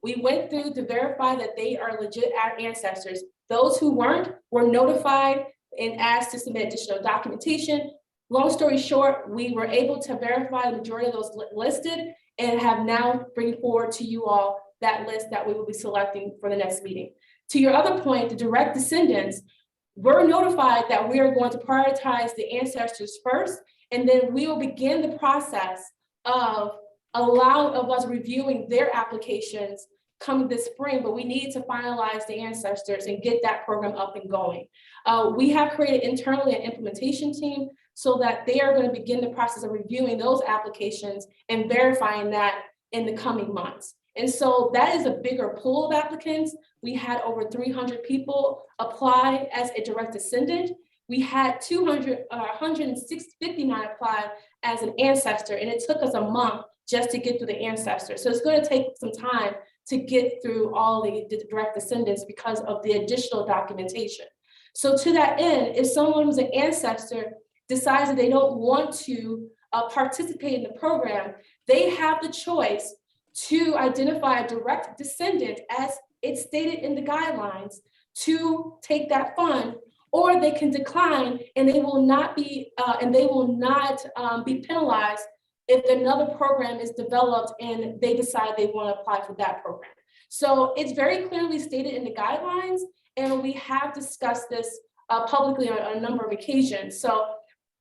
We went through to verify that they are legit our ancestors. Those who weren't were notified and asked to submit additional documentation. Long story short, we were able to verify the majority of those listed and have now bring forward to you all that list that we will be selecting for the next meeting. To your other point, the direct descendants, we're notified that we are going to prioritize the ancestors first, and then we will begin the process of us reviewing their applications coming this spring, but we need to finalize the ancestors and get that program up and going. We have created internally an implementation team so that they are going to begin the process of reviewing those applications and verifying that in the coming months. And so that is a bigger pool of applicants. We had over 300 people apply as a direct descendant. We had 159 apply as an ancestor, and it took us a month just to get through the ancestor. So it's going to take some time to get through all the direct descendants because of the additional documentation. So to that end, if someone who's an ancestor decides that they don't want to participate in the program, they have the choice to identify a direct descendant as it's stated in the guidelines to take that fund, or they can decline and they will not be be penalized if another program is developed and they decide they want to apply for that program. So it's very clearly stated in the guidelines, and we have discussed this publicly on a number of occasions. So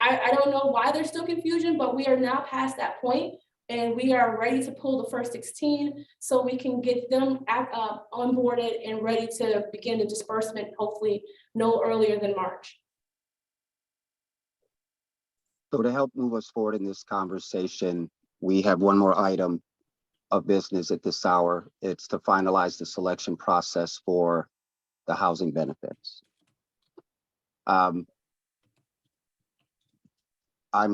I don't know why there's still confusion, but we are now past that point, and we are ready to pull the first 16 so we can get them onboarded and ready to begin the disbursement, hopefully no earlier than March. So to help move us forward in this conversation, we have one more item of business at this hour. It's to finalize the selection process for the housing benefits. I'm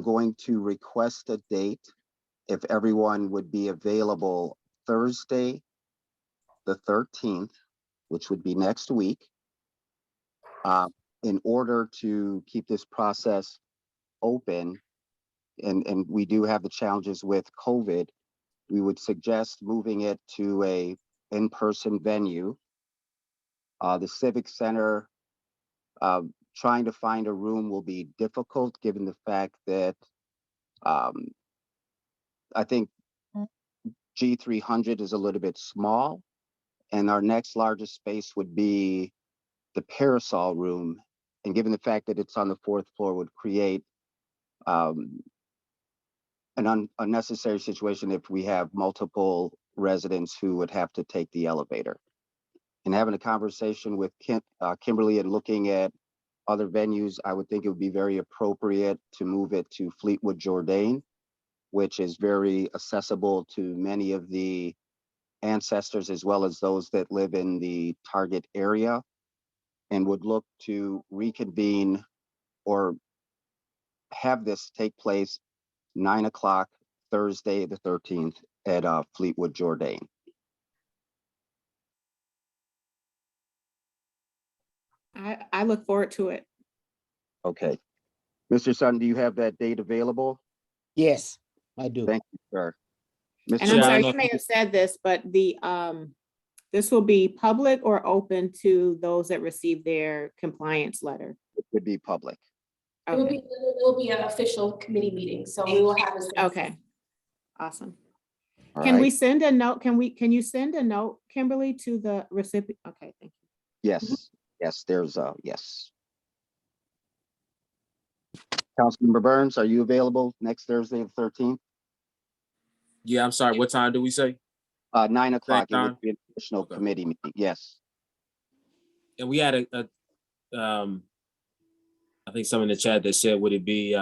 going to request a date if everyone would be available Thursday, the 13th, which would be next week, in order to keep this process open. And we do have the challenges with COVID. We would suggest moving it to a in-person venue. The Civic Center, trying to find a room will be difficult given the fact that I think G300 is a little bit small, and our next largest space would be the Parasol Room. And given the fact that it's on the 4th floor, would create an unnecessary situation if we have multiple residents who would have to take the elevator. And having a conversation with Kimberly and looking at other venues, I would think it would be very appropriate to move it to Fleetwood Jourdain, which is very accessible to many of the ancestors as well as those that live in the target area, and would look to reconvene or have this take place 9 o'clock Thursday the 13th at Fleetwood Jourdain. I look forward to it. Okay. Mr. Sutton, do you have that date available? Yes, I do. Thank you, sir. And Mr. I'm Yeah, I sorry, know. you may have said this, but the this will be public or open to those that receive their compliance letter? It would be public. It will Okay, be an official committee meeting, so we will have a. okay, awesome. All Can we right. send a note? Can you send a note, Kimberly, to the recipient? Okay, thank you. Yes, yes, there's a, yes. Councilmember Burns, are you available next Thursday, the 13th? Yeah, I'm sorry. What time do we say? 9 o'clock, it time? would be an additional Okay. committee meeting, yes. And we had I think someone in the chat that said, would it be,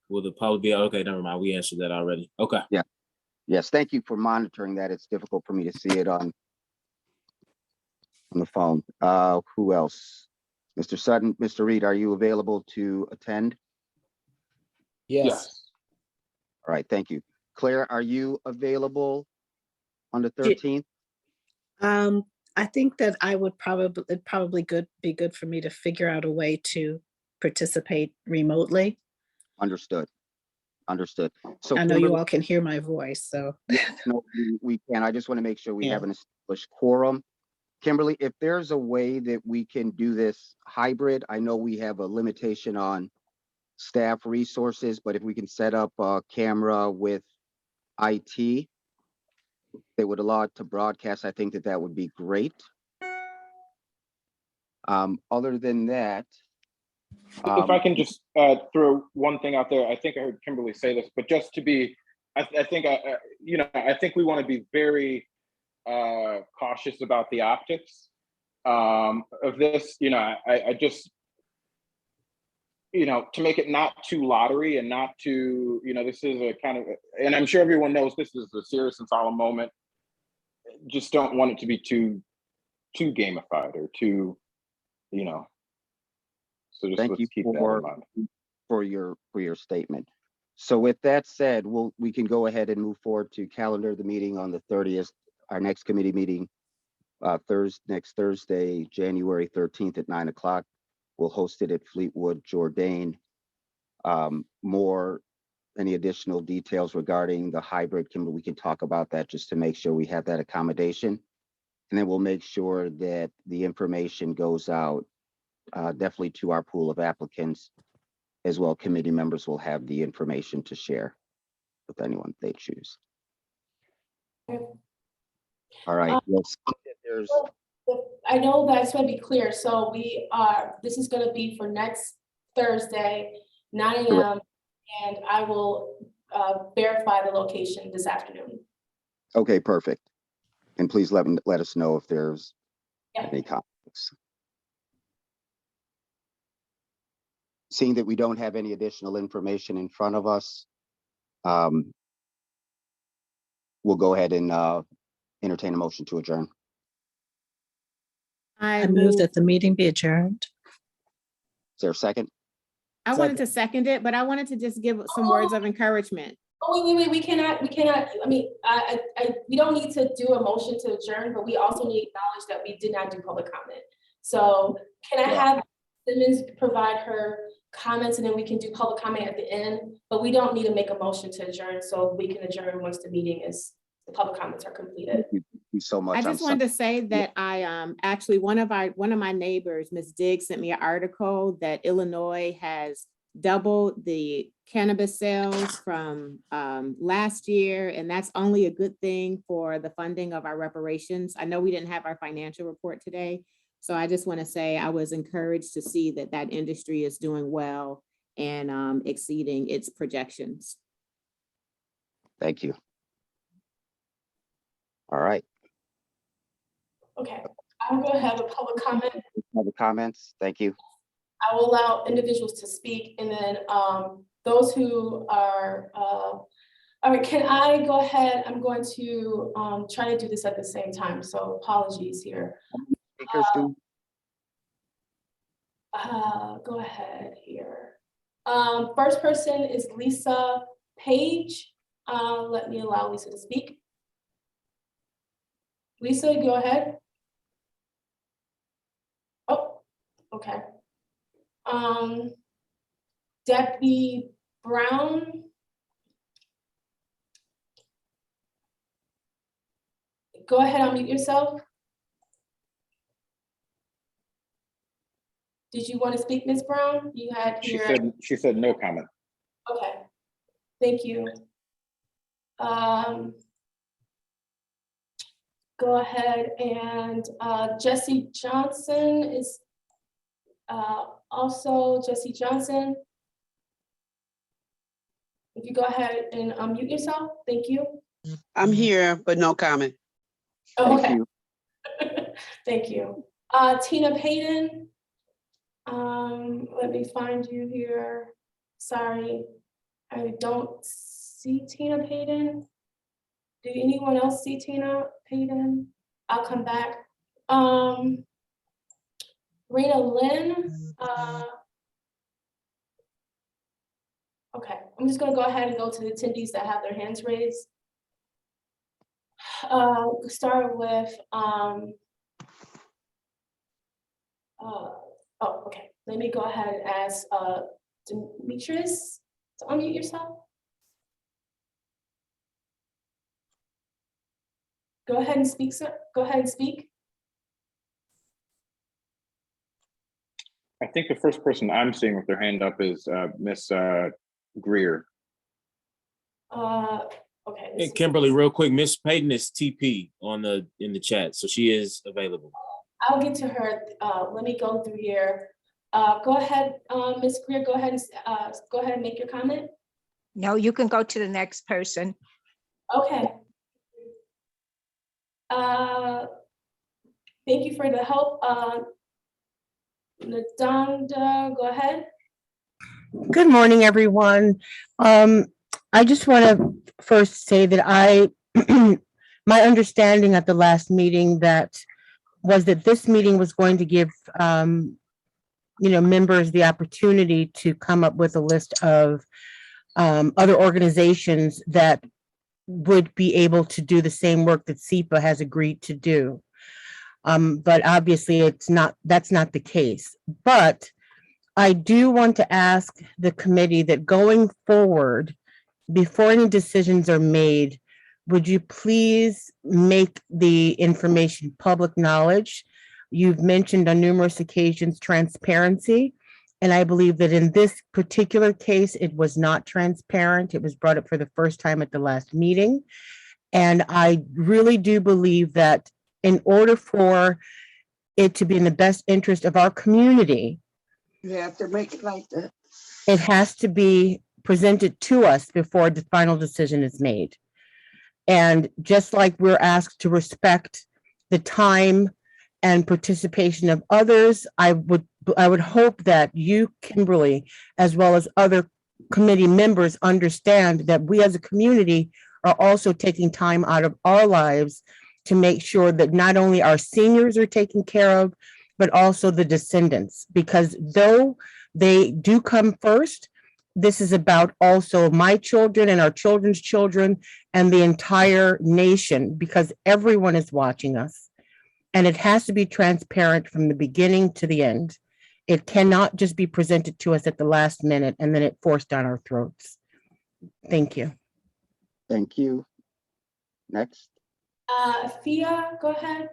will the public be, okay, never mind. We answered that already. Okay. Yes, thank you for monitoring that. It's difficult for me to see it on the phone. Who else? Mr. Sutton, Mr. Reed, are you available to attend? Yes, All right, thank you. Claire, are you available on the 13th? I think that I would probably be good for me to figure out a way to participate remotely. Understood. Understood. So I know you Kimberly- all can hear my voice, so. No, we can. I just want to make sure we Yeah. have an established quorum. Kimberly, if there's a way that we can do this hybrid, I know we have a limitation on staff resources, but if we can set up a camera with IT that would allow it to broadcast, I think that would be great. Other than that, If I can just throw one thing out there, I think I heard Kimberly say this, but just to be, I think I think we want to be very cautious about the optics of this. I just, to make it not too lottery and not too, this is a kind of, and I'm sure everyone knows this is a serious and solemn moment. Just don't want it to be too gamified or too, So just thank let's you keep that in mind. for your statement. So with that said, we can go ahead and move forward to calendar the meeting on the 30th, our next committee meeting, next Thursday, January 13th at 9 o'clock. We'll host it at Fleetwood Jourdain. More any additional details regarding the hybrid, Kimberly, we can talk about that just to make sure we have that accommodation. And then we'll make sure that the information goes out definitely to our pool of applicants as well. Committee members will have the information to share with anyone they choose. All right. Yes. There's I know that I just want to be clear. So we are, this is going to be for next Thursday, 9 a.m. And I will verify the location this afternoon. okay, perfect. And please let us know if there's any conflicts. Seeing that we don't have any additional information in front of us, we'll go ahead and entertain a motion to adjourn. I move that the meeting be adjourned. Is there a second? I wanted to second it, but I wanted to just give some words of encouragement. Oh, wait, we cannot, I mean, we don't need to do a motion to adjourn, but we also need to acknowledge that we did not do public comment. So can I have Simmons provide her comments and then we can do public comment at the end, but we don't need to make a motion to adjourn, so we can adjourn once the meeting is, the public comments are completed. Thank you so much. I just wanted to say that I actually one of my neighbors, Ms. Diggs, sent me an article that Illinois has doubled the cannabis sales from last year, and that's only a good thing for the funding of our reparations. I know we didn't have our financial report today, so I just want to say I was encouraged to see that that industry is doing well and exceeding its projections. Thank you. All right. Okay, I'm going to have a public comment. Other comments? Thank you. I will allow individuals to speak, and then those who are, all right, can I go ahead? I'm going to try to do this at the same time, so apologies here. Speakers do. Go ahead here. First person is Lisa Page. Let me allow Lisa to speak. Lisa, go ahead. Oh, okay. Deputy Brown. Go ahead, unmute yourself. Did you want to speak, Ms. Brown? You had here. She said no comment. Okay, thank you. Go ahead, and Jesse Johnson is also Jesse Johnson. If you go ahead and unmute yourself, thank you. I'm here, but no comment. Oh, okay. Thank you. Tina Payton. Let me find you here. Sorry, I don't see Tina Payton. Do anyone else see Tina Payton? I'll come back. Rena Lynn. Okay, I'm just gonna go ahead and go to the attendees that have their hands raised. Start with, oh, okay. Let me go ahead and ask Demetrius to unmute yourself. Go ahead and speak, sir. Go ahead and speak. I think the first person I'm seeing with their hand up is Miss Greer. Okay. Hey, Kimberly, real quick, Miss Payton is TP in the chat, so she is available. I'll get to her. Let me go through here. Go ahead, Ms. Greer. Go ahead and make your comment. No, you can go to the next person. Okay. Thank you for the help. Nadanda, go ahead. Good morning, everyone. I just want to first say that my understanding at the last meeting was that this meeting was going to give members the opportunity to come up with a list of other organizations that would be able to do the same work that SEPA has agreed to do. But obviously that's not the case. But I do want to ask the committee that going forward, before any decisions are made, would you please make the information public knowledge? You've mentioned on numerous occasions transparency. And I believe that in this particular case, it was not transparent. It was brought up for the first time at the last meeting. And I really do believe that in order for it to be in the best interest of our community, You have to make it like that. it has to be presented to us before the final decision is made. And just like we're asked to respect the time and participation of others, I would hope that you, Kimberly, as well as other committee members, understand that we as a community are also taking time out of our lives to make sure that not only our seniors are taken care of, but also the descendants, because though they do come first, this is about also my children and our children's children and the entire nation, because everyone is watching us. And it has to be transparent from the beginning to the end. It cannot just be presented to us at the last minute and then it forced down our throats. Thank you. Thank you. Next. Thea, go ahead.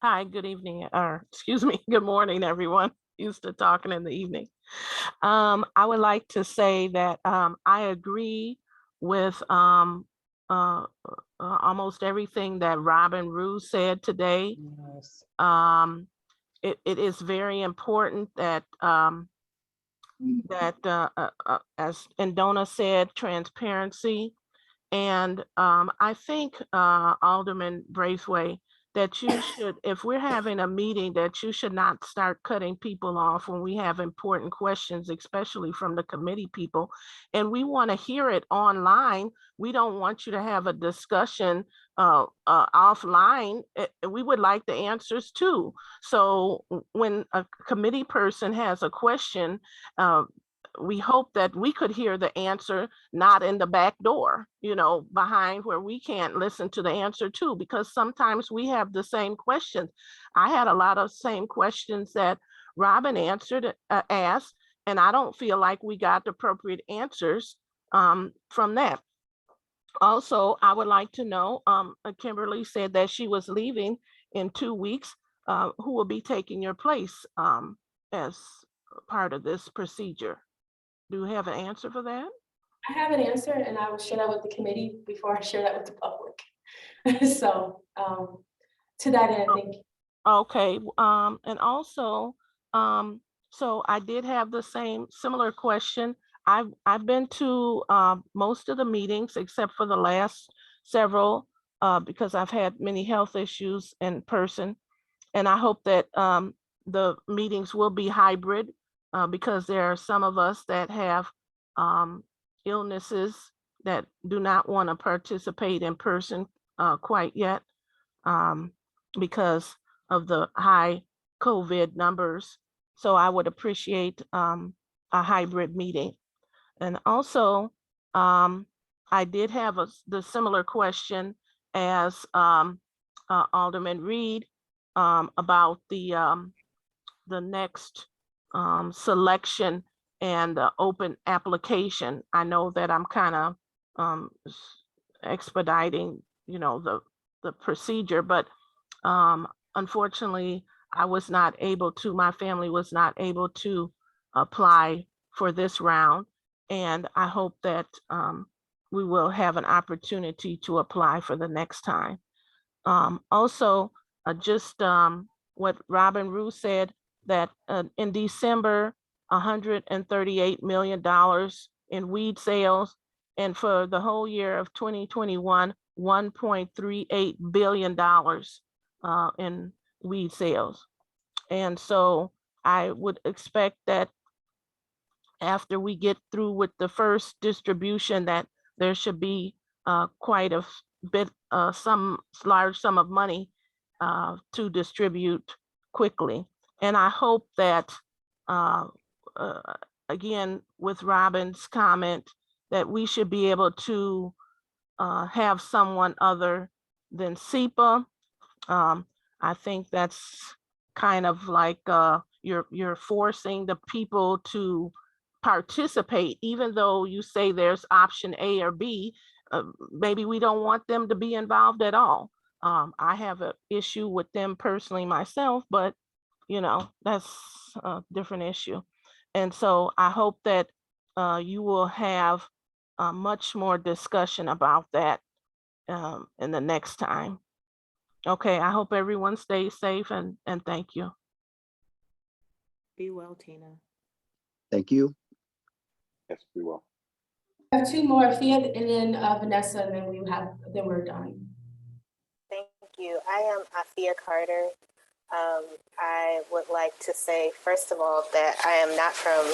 Hi, good evening, or excuse me, good morning, everyone. Used to talking in the evening. I would like to say that I agree with almost everything that Robin Rue said today. Yes. It is very important that as Indona said, transparency. And I think Alderman Braithwaite, that you should, if we're having a meeting, that you should not start cutting people off when we have important questions, especially from the committee people. And we want to hear it online. We don't want you to have a discussion offline. We would like the answers too. So when a committee person has a question, we hope that we could hear the answer, not in the back door, behind where we can't listen to the answer too, because sometimes we have the same questions. I had a lot of same questions that Robin asked, and I don't feel like we got the appropriate answers from that. Also, I would like to know, Kimberly said that she was leaving in 2 weeks. Who will be taking your place as part of this procedure? Do you have an answer for that? I have an answer and I will share that with the committee before I share that with the public. So to that end, thank you. Okay, and also, so I did have the similar question. I've been to most of the meetings except for the last several because I've had many health issues in person. And I hope that the meetings will be hybrid because there are some of us that have illnesses that do not want to participate in person quite yet because of the high COVID numbers. So I would appreciate a hybrid meeting. And also, I did have the similar question as Alderman Reed about the next selection and the open application. I know that I'm kind of expediting, the procedure, but unfortunately, my family was not able to apply for this round. And I hope that we will have an opportunity to apply for the next time. Also, just what Robin Rue said, that in December, $138 million in weed sales, and for the whole year of 2021, $1.38 billion in weed sales. And so I would expect that after we get through with the first distribution, that there should be quite a bit, some large sum of money to distribute quickly. And I hope that, again, with Robin's comment, that we should be able to have someone other than SEPA. I think that's kind of like you're forcing the people to participate, even though you say there's option A or B, maybe we don't want them to be involved at all. I have an issue with them personally myself, but you know, that's a different issue. And so I hope that you will have much more discussion about that in the next time. Okay, I hope everyone stays safe and thank you. Be well, Tina. Thank you. Yes, we will. I have two more, Thea and then Vanessa, and then we're done. Thank you. I am Afia Carter. I would like to say, first of all, that I am not from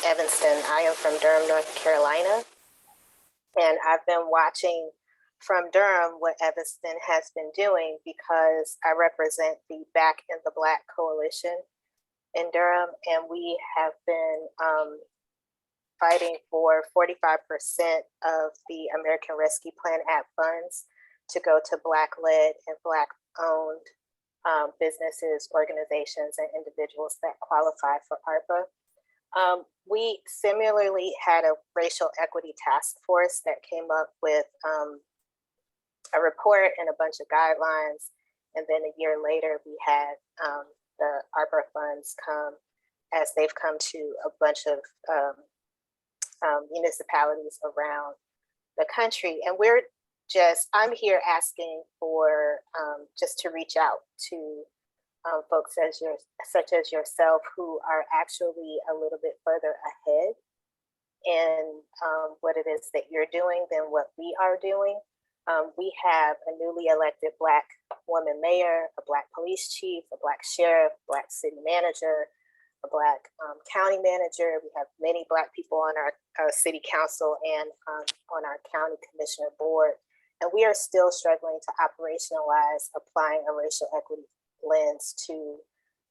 Evanston. I am from Durham, North Carolina. And I've been watching from Durham what Evanston has been doing because I represent the Back in the Black Coalition in Durham. And we have been fighting for 45% of the American Rescue Plan Act funds to go to Black-led and Black-owned businesses, organizations, and individuals that qualify for ARPA. We similarly had a racial equity task force that came up with a report and a bunch of guidelines. And then a year later, we had the ARPA funds come as they've come to a bunch of municipalities around the country. And I'm here asking for just to reach out to folks such as yourself who are actually a little bit further ahead in what it is that you're doing than what we are doing. We have a newly elected Black woman mayor, a Black police chief, a Black sheriff, Black city manager, a Black county manager. We have many Black people on our city council and on our county commissioner board. And we are still struggling to operationalize applying a racial equity lens to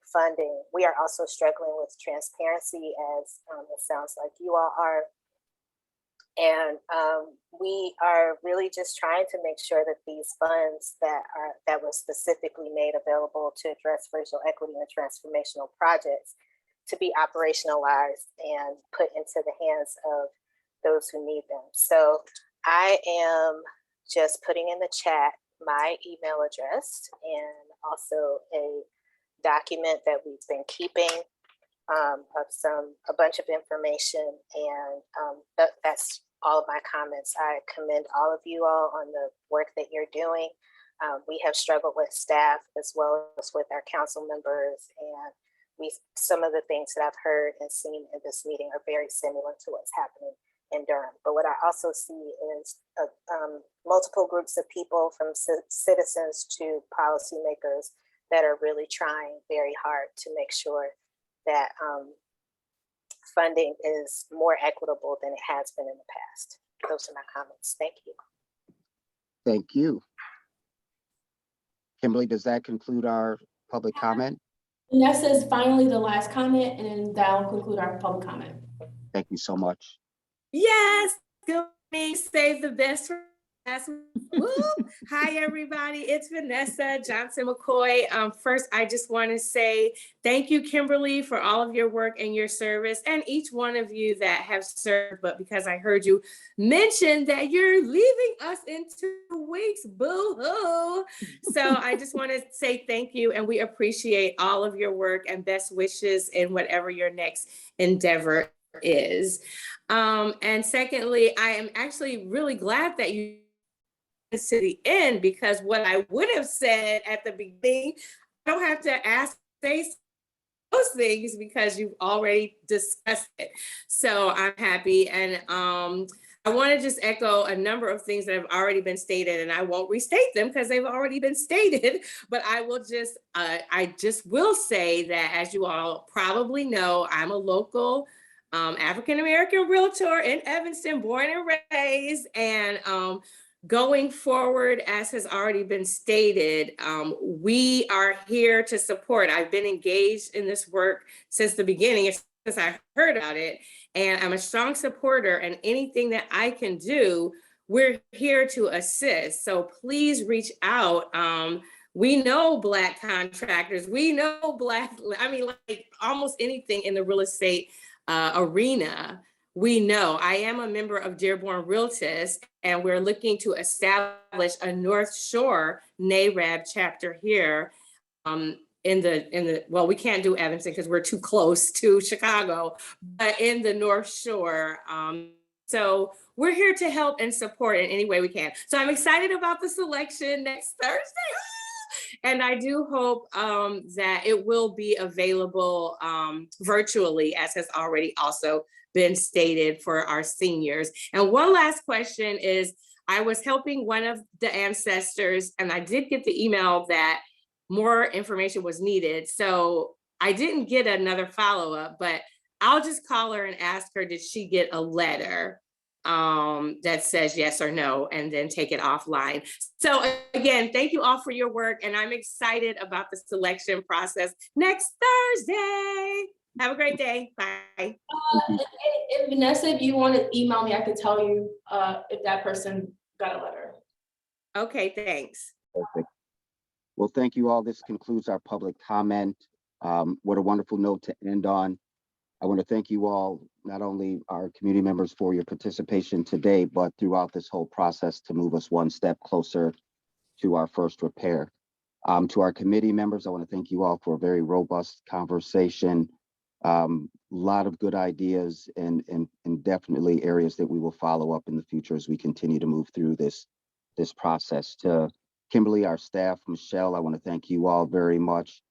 funding. We are also struggling with transparency, as it sounds like you all are. And we are really just trying to make sure that these funds that were specifically made available to address racial equity and transformational projects to be operationalized and put into the hands of those who need them. So I am just putting in the chat my email address and also a document that we've been keeping of a bunch of information, and that's all of my comments. I commend all of you all on the work that you're doing. We have struggled with staff as well as with our council members, and some of the things that I've heard and seen in this meeting are very similar to what's happening in Durham. But what I also see is multiple groups of people, from citizens to policymakers, that are really trying very hard to make sure that funding is more equitable than it has been in the past. Those are my comments. Thank you. Thank you. Kimberly, does that conclude our public comment? Vanessa is finally the last comment, and then that'll conclude our public comment. Thank you so much. Yes, good morning. Save the best for last. Hi, everybody. It's Vanessa Johnson McCoy. First, I just want to say thank you, Kimberly, for all of your work and your service, and each one of you that have served. But because I heard you mention that you're leaving us in 2 weeks, boo-hoo. So I just want to say thank you, and we appreciate all of your work and best wishes in whatever your next endeavor is. And secondly, I am actually really glad that you to the end, because what I would have said at the beginning, I don't have to say those things because you've already discussed it. So I'm happy. And I want to just echo a number of things that have already been stated, and I won't restate them because they've already been stated, but I will just, I just will say that, as you all probably know, I'm a local African-American realtor in Evanston, born and raised, and going forward, as has already been stated, we are here to support. I've been engaged in this work since the beginning, since I heard about it, and I'm a strong supporter, and anything that I can do, we're here to assist. So please reach out. We know Black contractors, we know Black, I mean, like almost anything in the real estate arena, we know I am a member of Dearborn Realtist, and we're looking to establish a North Shore NARAB chapter here. Well, we can't do Evanston because we're too close to Chicago, but in the North Shore. So we're here to help and support in any way we can. So I'm excited about the selection next Thursday. And I do hope that it will be available virtually, as has already also been stated, for our seniors. And one last question is, I was helping one of the ancestors, and I did get the email that more information was needed. So I didn't get another follow-up, but I'll just call her and ask her, did she get a letter that says yes or no, and then take it offline. So again, thank you all for your work, and I'm excited about the selection process next Thursday. Have a great day. Bye. And Vanessa, if you want to email me, I could tell you if that person got a letter. Okay, thanks. Perfect. Well, thank you all. This concludes our public comment. What a wonderful note to end on. I want to thank you all, not only our community members, for your participation today, but throughout this whole process to move us one step closer to our first repair. To our committee members, I want to thank you all for a very robust conversation. Lot of good ideas and definitely areas that we will follow up in the future as we continue to move through this process. To Kimberly, our staff, Michelle, I want to thank you all very much.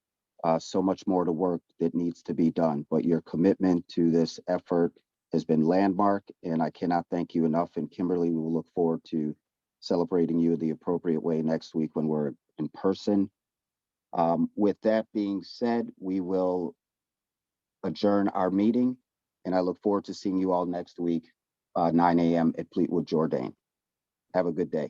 So much more to work that needs to be done, but your commitment to this effort has been landmark, and I cannot thank you enough. And Kimberly, we will look forward to celebrating you the appropriate way next week when we're in person. With that being said, we will adjourn our meeting, and I look forward to seeing you all next week, 9 a.m. at Fleetwood Jourdain. Have a good day.